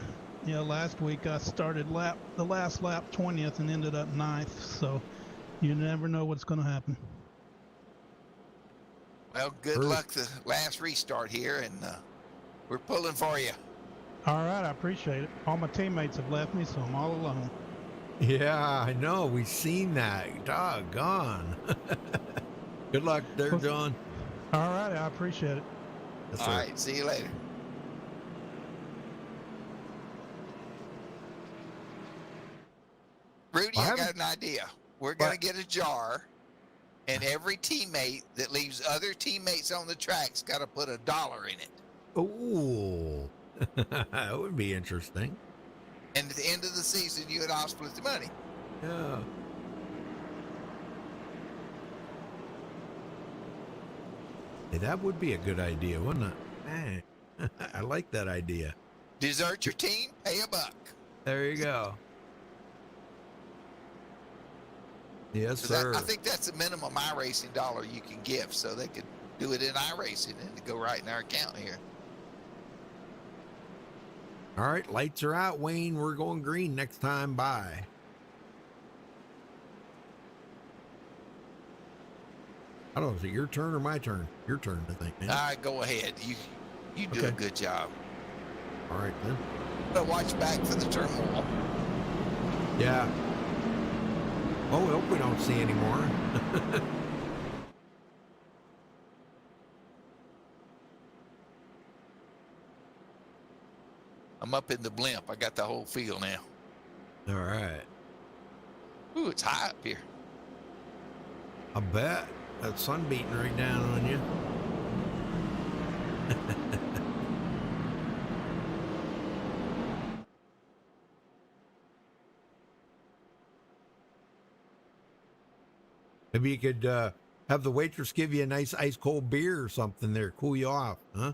Yeah, last week I started the last lap 20th and ended up 9th, so you never know what's going to happen. Well, good luck the last restart here, and we're pulling for you. All right, I appreciate it. All my teammates have left me, so I'm all alone. Yeah, I know. We've seen that. Doggone. Good luck there, John. All right, I appreciate it. Yes, all right, see you later. Rudy, I got an idea. We're going to get a jar, and every teammate that leaves other teammates on the track's got to put $1 in it. Ooh, that would be interesting. And at the end of the season, you and I'll split the money. Yeah. Hey, that would be a good idea, wouldn't it? Man, I like that idea. Desert your team, pay $1. There you go. Yes, sir. I think that's the minimum iRacing dollar you can give, so they could do it in iRacing and to go right in our account here. All right, lights are out, Wayne. We're going green next time. Bye. I don't know, is it your turn or my turn? Your turn, I think. All right, go ahead. You do a good job. All right, then. But watch back for the turmoil. Yeah. Oh, we hope we don't see any more. I'm up in the blimp. I got the whole field now. All right. Ooh, it's high up here. I bet. That sun beating right down on you. Maybe you could have the waitress give you a nice ice cold beer or something there, cool you off, huh?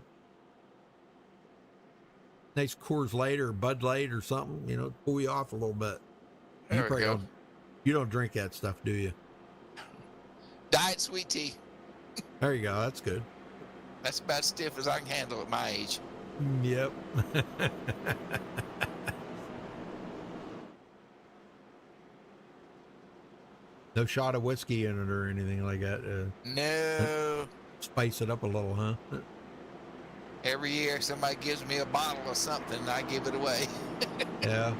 Nice Coors Light or Bud Light or something, you know, cool you off a little bit. There we go. You don't drink that stuff, do you? Diet sweet tea. There you go. That's good. That's about as stiff as I can handle at my age. Yep. No shot of whiskey in it or anything like that. No. Spice it up a little, huh? Every year somebody gives me a bottle of something, and I give it away. Yeah.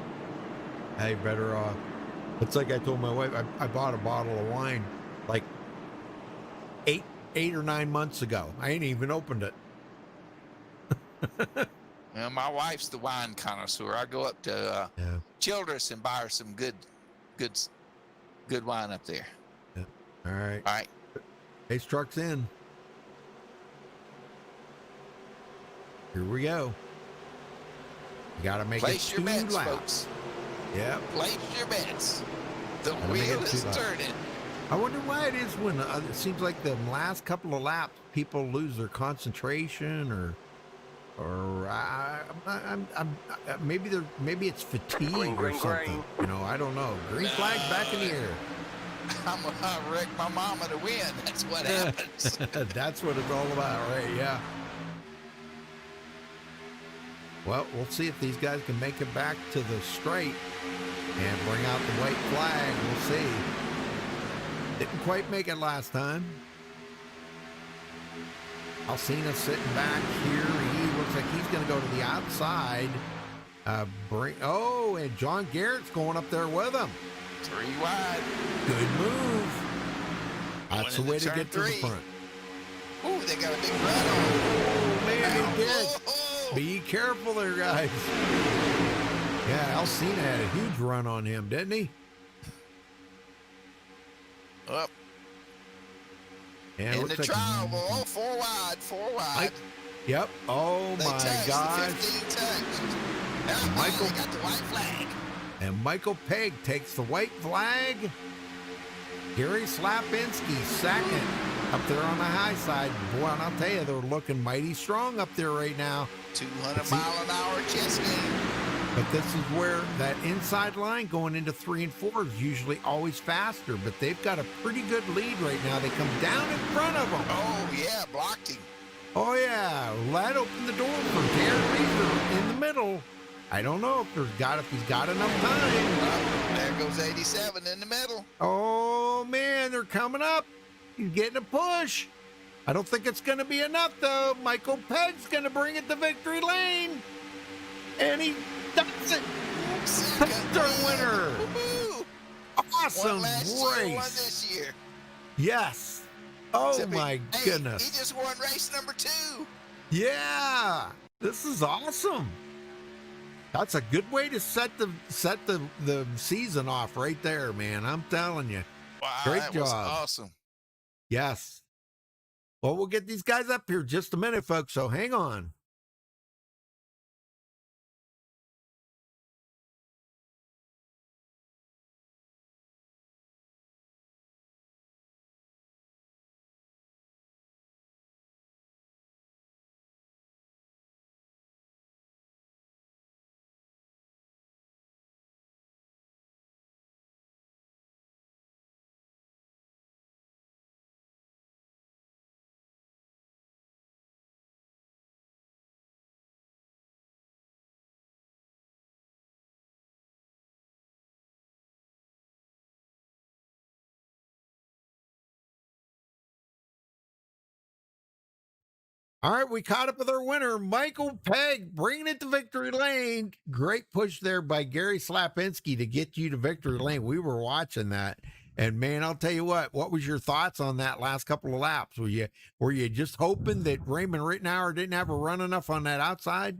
Hey, better off. It's like I told my wife, I bought a bottle of wine like eight or 9 months ago. I ain't even opened it. Well, my wife's the wine connoisseur. I go up to Childress and buy her some good wine up there. Yeah. All right. All right. Ace truck's in. Here we go. You got to make Place it your 2 bets, laps. folks. Yeah. Place your bets. The Gotta make wheel it is 2 laps. turning. I wonder why it is when it seems like the last couple of laps people lose their concentration or maybe it's fatigue Green, or green, something. green. You know, I don't know. Green flag back in the air. I'm gonna wreck my mama to win. That's what happens. That's what it's all about, right? Yeah. Well, we'll see if these guys can make it back to the straight and bring out the white flag. We'll see. Didn't quite make it last time. Alcina sitting back here. He looks like he's going to go to the outside. And John Garrett's going up there with him. 3 wide. Good move. That's the way to get to the front. Ooh, they got a big run on. Oh, man, they did. Whoa. Be careful there, guys. Yeah, Alcina had a huge run on him, didn't he? Up. And in the trial, 4 wide. Yep. Oh, They my touched. gosh. The 15 touched. Michael- They got the white flag. And Michael Pegg takes the white flag. Gary Slapinski second up there on the high side. Boy, and I'll tell you, they're looking mighty strong up there right now. 200-mile-an-hour chest game. But this is where that inside line going into 3 and 4 is usually always faster. But they've got a pretty good lead right now. They come down in front of them. Oh, yeah, blocked him. Oh, yeah. Well, that opened the door for Darren Reefer in the middle. I don't know if he's got enough time. There goes 87 in the middle. Oh, man, they're coming up. He's getting a push. I don't think it's going to be enough, though. Michael Pegg's going to bring it to victory lane. And he does it. Second winner. Woo-hoo. Awesome One last year, one race. this year. Yes. Oh, Except my he goodness. just won race number 2. Yeah. This is awesome. That's a good way to set the season off right there, man. I'm telling you. Wow, Great that job. was awesome. Yes. Well, we'll get these guys up here just a minute, folks, so hang on. All right, we caught up with our winner, Michael Pegg, bringing it to victory lane. Great push there by Gary Slapinski to get you to victory lane. We were watching that, and man, I'll tell you what was your thoughts on that last couple of laps? Were you just hoping that Raymond Rittenauer didn't have a run enough on that outside?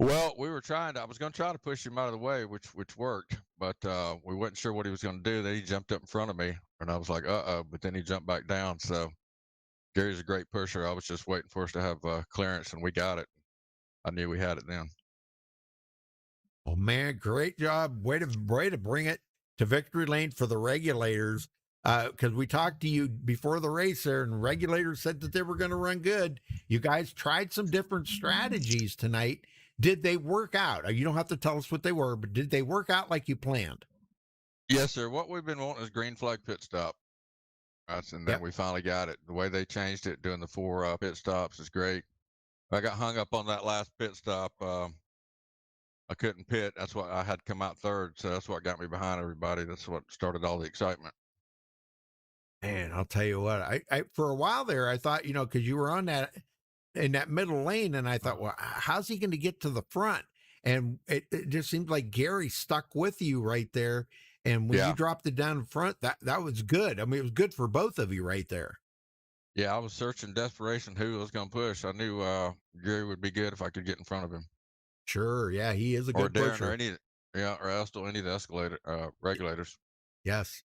Well, we were trying to. I was going to try to push him out of the way, which worked, but we weren't sure what he was going to do. Then he jumped up in front of me, and I was like, uh-oh, but then he jumped back down, so. Gary's a great pusher. I was just waiting for us to have clearance, and we got it. I knew we had it then. Oh, man, great job. Way to bring it to victory lane for the regulators, because we talked to you before the race there, and regulators said that they were going to run good. You guys tried some different strategies tonight. Did they work out? You don't have to tell us what they were, but did they work out like you planned? Yes, sir. What we've been wanting is green flag pit stop. And then we finally got it. The way they changed it, doing the 4 pit stops is great. I got hung up on that last pit stop. I couldn't pit. That's why I had to come out third. So that's what got me behind everybody. That's what started all the excitement. Man, I'll tell you what, I for a while there, I thought, because you were on that in that middle lane, and I thought, well, how's he going to get to the front? And it just seemed like Gary stuck with you right there. And when you dropped it down in front, that was good. I mean, it was good for both of you right there. Yeah, I was searching desperation who was going to push. I knew Gary would be good if I could get in front of him. Sure, yeah, he is a good Darren, pusher. Or Estel, any of the regulators. Yes.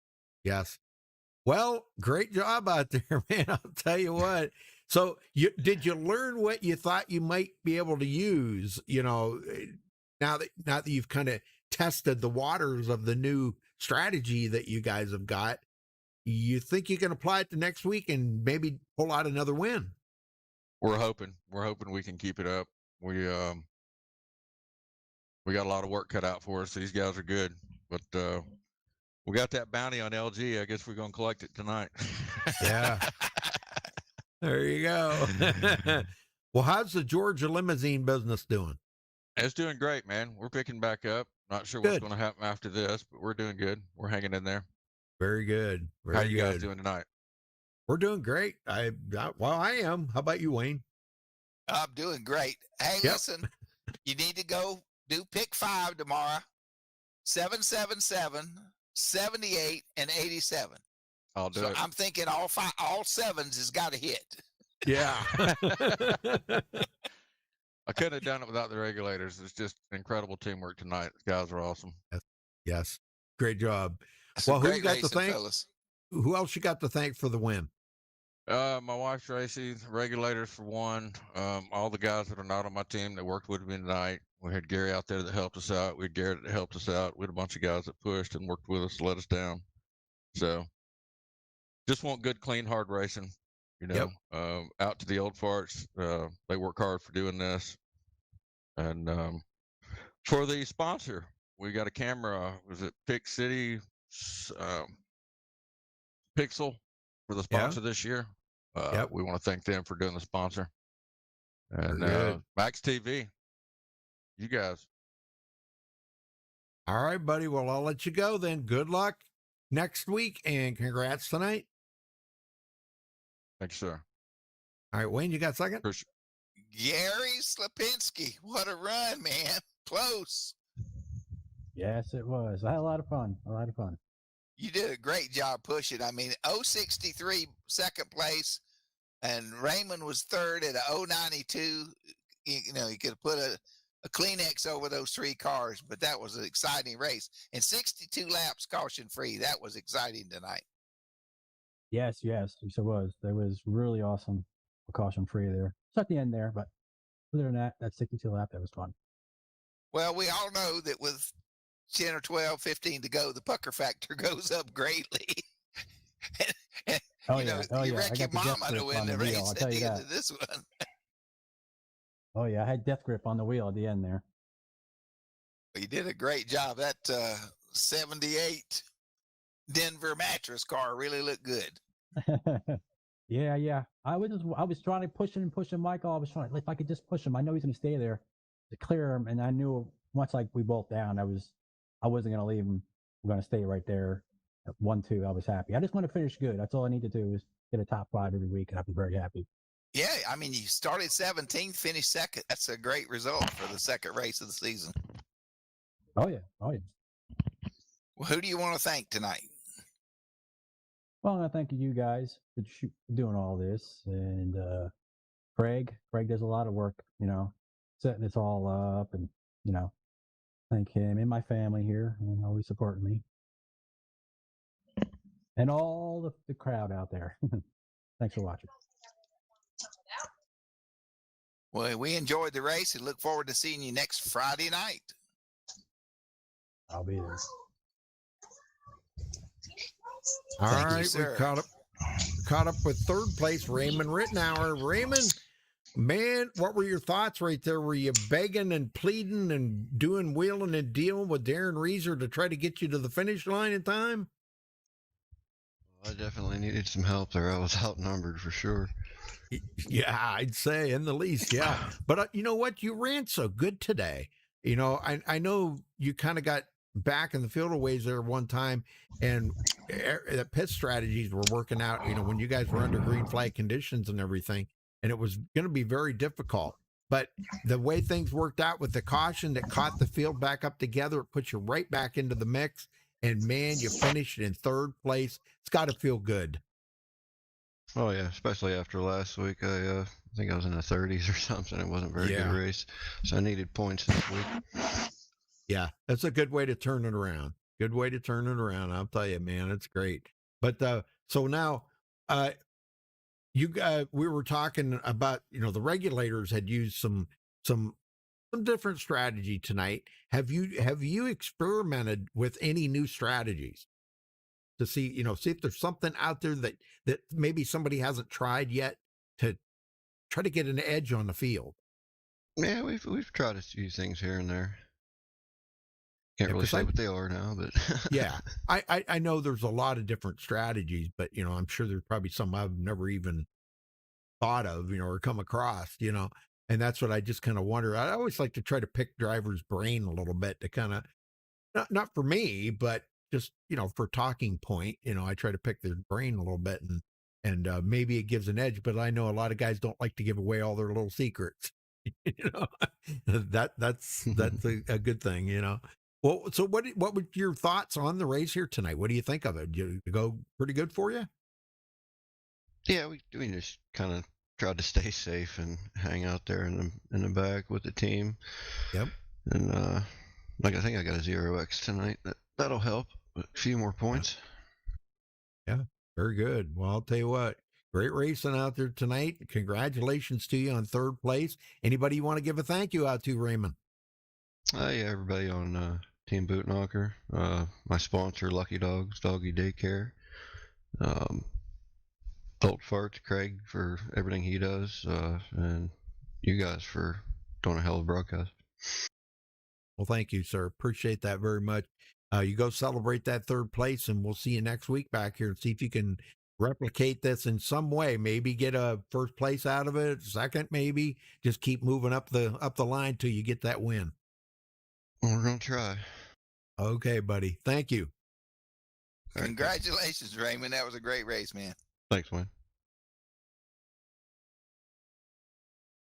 Well, great job out there, man. I'll tell you what. So, did you learn what you thought you might be able to use? Now that you've kind of tested the waters of the new strategy that you guys have got, you think you can apply it to next week and maybe pull out another win? We're hoping we can keep it up. We got a lot of work cut out for us. These guys are good, but we got that bounty on LG. I guess we're going to collect it tonight. Yeah. There you go. Well, how's the Georgia limousine business doing? It's doing great, man. We're picking back up. Not sure what's going to happen after this, but we're doing good. We're hanging in there. Very good. How you guys doing tonight? We're doing great. I am. How about you, Wayne? I'm doing great. Hey, listen, you need to go do pick 5 tomorrow. 777, 78, and 87. I'll do it. I'm thinking all sevens has got to hit. Yeah. I couldn't have done it without the regulators. It's just incredible teamwork tonight. The guys are awesome. Yes. Great job. Well, who you got to thank? Fellas. Who else you got to thank for the win? My wife Tracy, the regulators for one. All the guys that are not on my team that worked with me tonight. We had Gary out there that helped us out. We had Garrett that helped us out. We had a bunch of guys that pushed and worked with us to let us down. So just want good, clean, hard racing. Out to the old farts. They work hard for doing this. And for the sponsor, we got a camera. Was it Pick City Pixel for the sponsor this year? We want to thank them for doing the sponsor. And MaxTV, you guys. All right, buddy. Well, I'll let you go then. Good luck next week, and congrats tonight. Thank you, sir. All right, Wayne, you got a second? Gary Slapinski. What a run, man. Close. Yes, it was. I had a lot of fun. You did a great job pushing. I mean, 063 second place, and Raymond was third at 092. You could have put a Kleenex over those 3 cars, but that was an exciting race. And 62 laps caution free. That was exciting tonight. Yes, it was. That was really awesome. Caution free there. It's at the end there, but other than that 62 lap, that was fun. Well, we all know that with 10 or 12, 15 to go, the pucker factor goes up greatly. You wreck your mama to win the race at the end of this one. Oh, yeah, I had death grip on the wheel at the end there. Well, you did a great job. That 78 Denver mattress car really looked good. Yeah. I was trying to push Michael. I was trying, if I could just push him. I know he's going to stay there to clear him, and I knew once we both down, I wasn't going to leave him. We're going to stay right there at 1-2. I was happy. I just want to finish good. That's all I need to do is get a top 5 every week, and I'll be very happy. Yeah, I mean, you started 17th, finished second. That's a great result for the second race of the season. Oh yeah. Well, who do you want to thank tonight? Well, I want to thank you guys for doing all this, and Craig does a lot of work, setting this all up, and thank him and my family here, and always supporting me, and all the crowd out there. Thanks for watching. Well, we enjoyed the race and look forward to seeing you next Friday night. I'll be there. All right, we caught up with third place, Raymond Rittenauer. Raymond, man, what were your thoughts right there? Were you begging and pleading and doing wheeling and dealing with Darren Reeser to try to get you to the finish line in time? I definitely needed some help there. I was outnumbered for sure. Yeah, I'd say in the least, yeah. But you know what? You ran so good today. You know, I know you kind of got back in the field a ways there one time, and the pit strategies were working out, you know, when you guys were under green flag conditions and everything, and it was going to be very difficult. But the way things worked out with the caution that caught the field back up together, it puts you right back into the mix. And man, you finished in third place. It's got to feel good. Oh yeah, especially after last week. I think I was in the 30s or something. It wasn't a very good race, so I needed points this week. Yeah, that's a good way to turn it around. Good way to turn it around. I'll tell you, man, it's great. But so now, we were talking about, you know, the regulators had used some different strategy tonight. Have you experimented with any new strategies to see, you know, see if there's something out there that maybe somebody hasn't tried yet to try to get an edge on the field? Yeah, we've tried a few things here and there. Can't really say what they are now, but yeah, I know there's a lot of different strategies, but you know, I'm sure there's probably some I've never even thought of, you know, or come across, you know, and that's what I just kind of wonder. I always like to try to pick drivers' brain a little bit to kind of, not for me, but just, you know, for talking point, you know, I try to pick their brain a little bit, and maybe it gives an edge, but I know a lot of guys don't like to give away all their little secrets. You know, that's a good thing, you know. Well, so what were your thoughts on the race here tonight? What do you think of it? Did it go pretty good for you? Yeah, we just kind of tried to stay safe and hang out there in the back with the team. Yep. And like I think I got a 0x tonight. That'll help. A few more points. Yeah, very good. Well, I'll tell you what. Great racing out there tonight. Congratulations to you on third place. Anybody you want to give a thank you out to, Raymond? Yeah, everybody on Team Bootknocker. My sponsor, Lucky Dogs, Doggy Daycare. Bolt Farts, Craig, for everything he does, and you guys for doing a hell of a broadcast. Well, thank you, sir. Appreciate that very much. You go celebrate that third place, and we'll see you next week back here and see if you can replicate this in some way. Maybe get a first place out of it, second, maybe. Just keep moving up the line till you get that win. We're gonna try. Okay, buddy. Thank you. Congratulations, Raymond. That was a great race, man. Thanks, Wayne.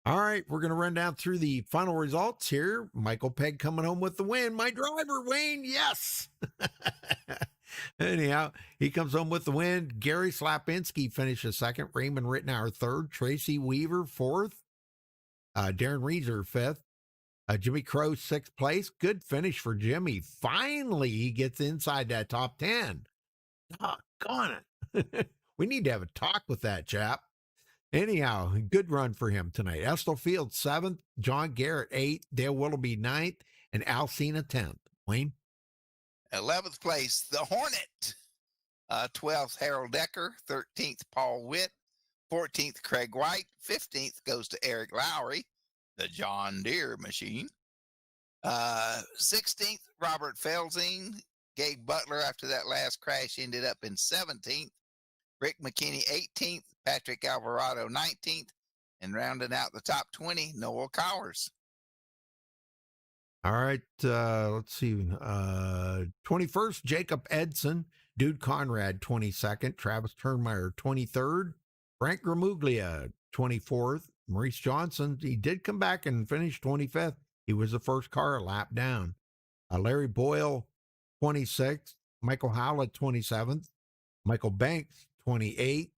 All right, we're going to run down through the final results here. Michael Pegg coming home with the win. My driver, Wayne, yes. Anyhow, he comes home with the win. Gary Slapinski finishes second. Raymond Rittenauer third. Tracy Weaver fourth. Darren Reeser fifth. Jimmy Crow sixth place. Good finish for Jimmy. Finally, he gets inside that top 10. Doggone it. We need to have a talk with that chap. Anyhow, good run for him tonight. Estill Field 7th, John Garrett 8th, Dale Willoughby 9th, and Alcina 10th. Wayne? 11th place, the Hornet. 12th, Harold Decker. 13th, Paul Witt. 14th, Craig White. 15th goes to Eric Lowry, the John Deere machine. 16th, Robert Felzing. Gabe Butler, after that last crash, ended up in 17th. Rick McKinney 18th, Patrick Alvarado 19th, and rounding out the top 20, Noel Cowers. All right, let's see. 21st, Jacob Edson, Dude Conrad 22nd, Travis Turnmeyer 23rd, Frank Gramuglia 24th, Maurice Johnson, he did come back and finish 25th. He was the first car a lap down. Larry Boyle 26th, Michael Howlett 27th, Michael Banks 28th,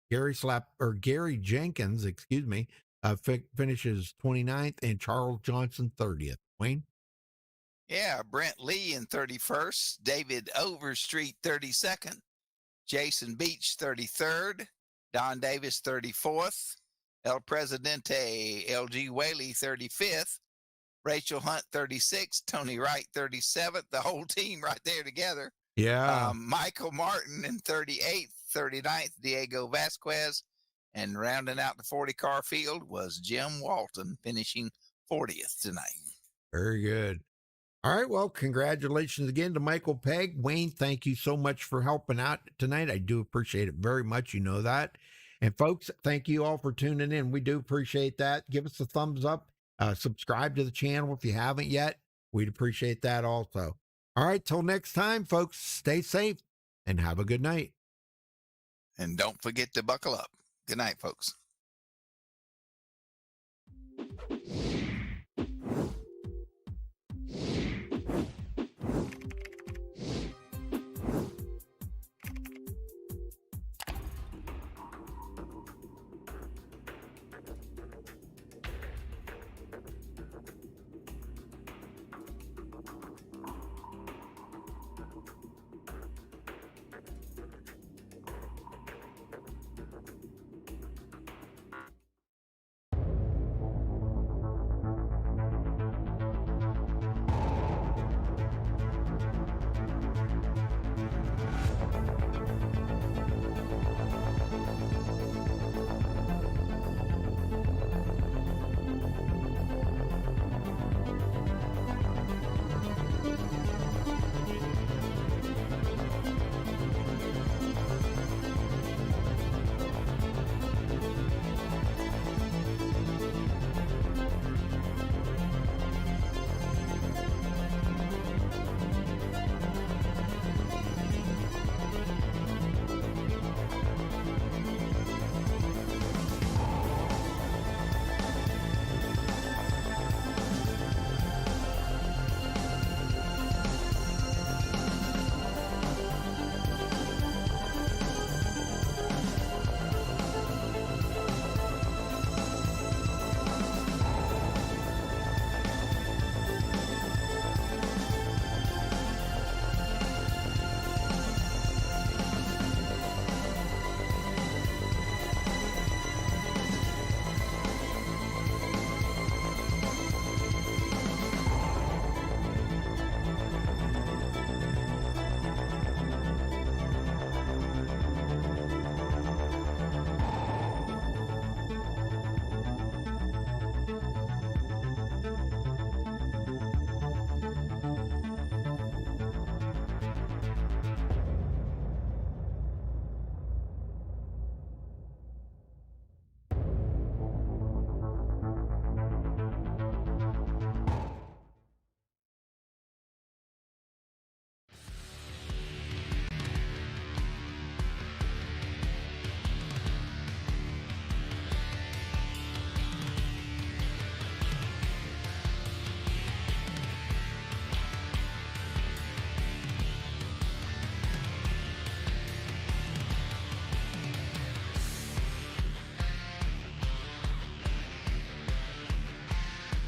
Gary Jenkins, finishes 29th, and Charles Johnson 30th. Wayne? Yeah, Brent Lee in 31st, David Overstreet 32nd, Jason Beach 33rd, Don Davis 34th, El Presidente LG Whaley 35th, Rachel Hunt 36th, Tony Wright 37th, the whole team right there together. Yeah. Michael Martin in 38th, 39th, Diego Vasquez, and rounding out the 40-car field was Jim Walton, finishing 40th tonight. Very good. All right, well, congratulations again to Michael Pegg. Wayne, thank you so much for helping out tonight. I do appreciate it very much. You know that. And folks, thank you all for tuning in. We do appreciate that. Give us a thumbs up. Subscribe to the channel if you haven't yet. We'd appreciate that also. All right, till next time, folks, stay safe and have a good night. And don't forget to buckle up. Good night, folks.